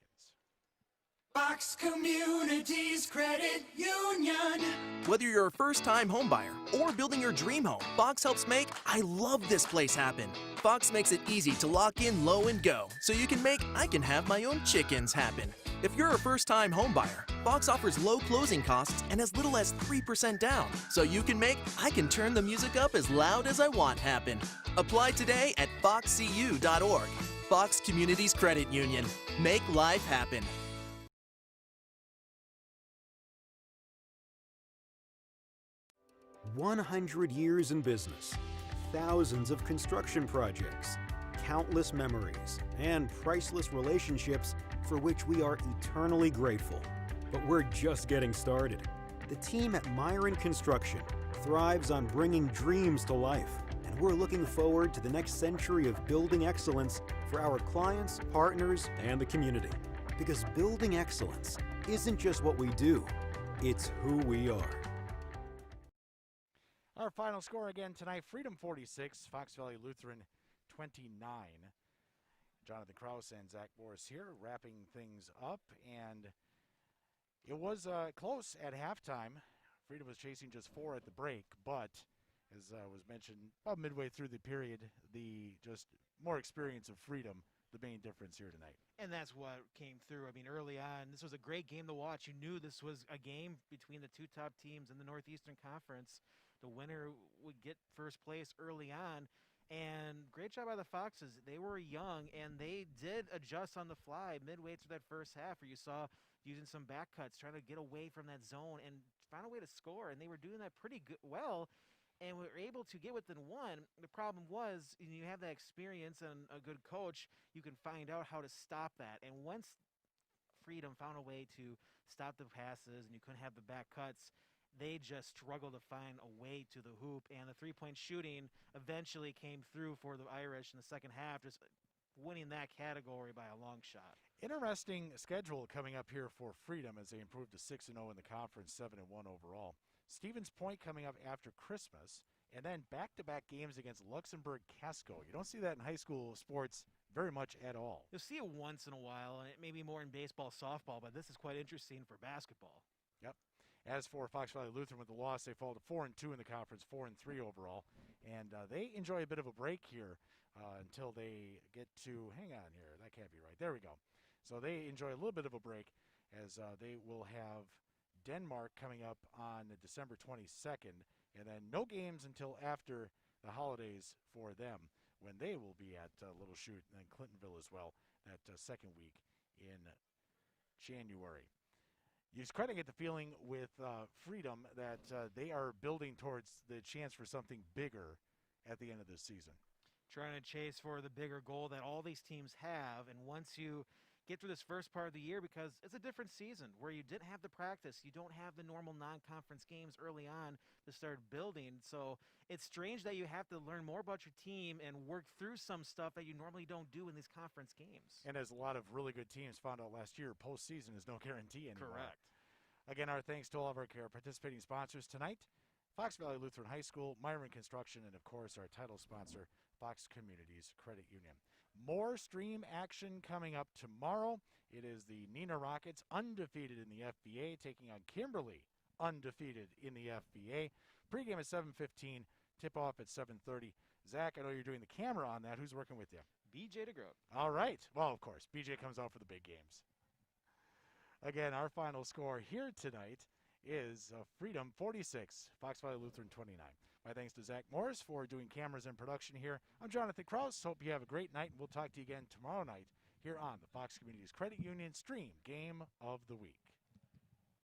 Fox Communities Credit Union. Whether you're a first-time homebuyer or building your dream home, Fox helps make I love this place happen. Fox makes it easy to lock in low and go, so you can make I can have my own chickens happen. If you're a first-time homebuyer, Fox offers low closing costs and as little as 3% down, so you can make I can turn the music up as loud as I want happen. Apply today at foxcu.org. Fox Communities Credit Union. Make life happen. 100 years in business, thousands of construction projects, countless memories, and priceless relationships for which we are eternally grateful. But we're just getting started. The team at Myron Construction thrives on bringing dreams to life, and we're looking forward to the next century of building excellence for our clients, partners, and the community. Because building excellence isn't just what we do, it's who we are. Our final score again tonight, Freedom 46, Fox Valley Lutheran 29. Jonathan Krause and Zach Morris here wrapping things up, and it was close at halftime. Freedom was chasing just 4 at the break, but as was mentioned, about midway through the period, the just more experience of Freedom, the main difference here tonight. And that's what came through. I mean, early on, this was a great game to watch. You knew this was a game between the two top teams in the Northeastern Conference. The winner would get first place early on. And great job by the Foxes. They were young, and they did adjust on the fly midway through that first half, where you saw using some back cuts, trying to get away from that zone and find a way to score. And they were doing that pretty good, well, and were able to get within one. The problem was, you have that experience and a good coach, you can find out how to stop that. And once Freedom found a way to stop the passes and you couldn't have the back cuts, they just struggled to find a way to the hoop, and the three-point shooting eventually came through for the Irish in the second half, just winning that category by a long shot. Interesting schedule coming up here for Freedom as they improve to 6-0 in the conference, 7-1 overall. Stevens Point coming up after Christmas, and then back-to-back games against Luxembourg Casco. You don't see that in high school sports very much at all. You'll see it once in a while, and it may be more in baseball, softball, but this is quite interesting for basketball. Yep. As for Fox Valley Lutheran with the loss, they fall to 4-2 in the conference, 4-3 overall. And they enjoy a bit of a break here until they get to, hang on here, that can't be right. There we go. So they enjoy a little bit of a break as they will have Denmark coming up on December 22nd. And then no games until after the holidays for them, when they will be at Little Chute and then Clintonville as well, that second week in January. You just kind of get the feeling with Freedom that they are building towards the chance for something bigger at the end of this season. Trying to chase for the bigger goal that all these teams have, and once you get through this first part of the year because it's a different season where you didn't have the practice. You don't have the normal non-conference games early on to start building. So it's strange that you have to learn more about your team and work through some stuff that you normally don't do in these conference games. And as a lot of really good teams found out last year, postseason is no guarantee anymore. Correct. Again, our thanks to all of our participating sponsors tonight, Fox Valley Lutheran High School, Myron Construction, and of course our title sponsor, Fox Communities Credit Union. More stream action coming up tomorrow. It is the Neenah Rockets, undefeated in the FVA, taking on Kimberly, undefeated in the FVA. Pregame at 7:15, tip-off at 7:30. Zach, I know you're doing the camera on that. Who's working with you? BJ DeGroat. All right. Well, of course, BJ comes out for the big games. Again, our final score here tonight is Freedom 46, Fox Valley Lutheran 29. My thanks to Zach Morris for doing cameras and production here. I'm Jonathan Kraus. Hope you have a great night, and we'll talk to you again tomorrow night here on the Fox Communities Credit Union Stream Game of the Week.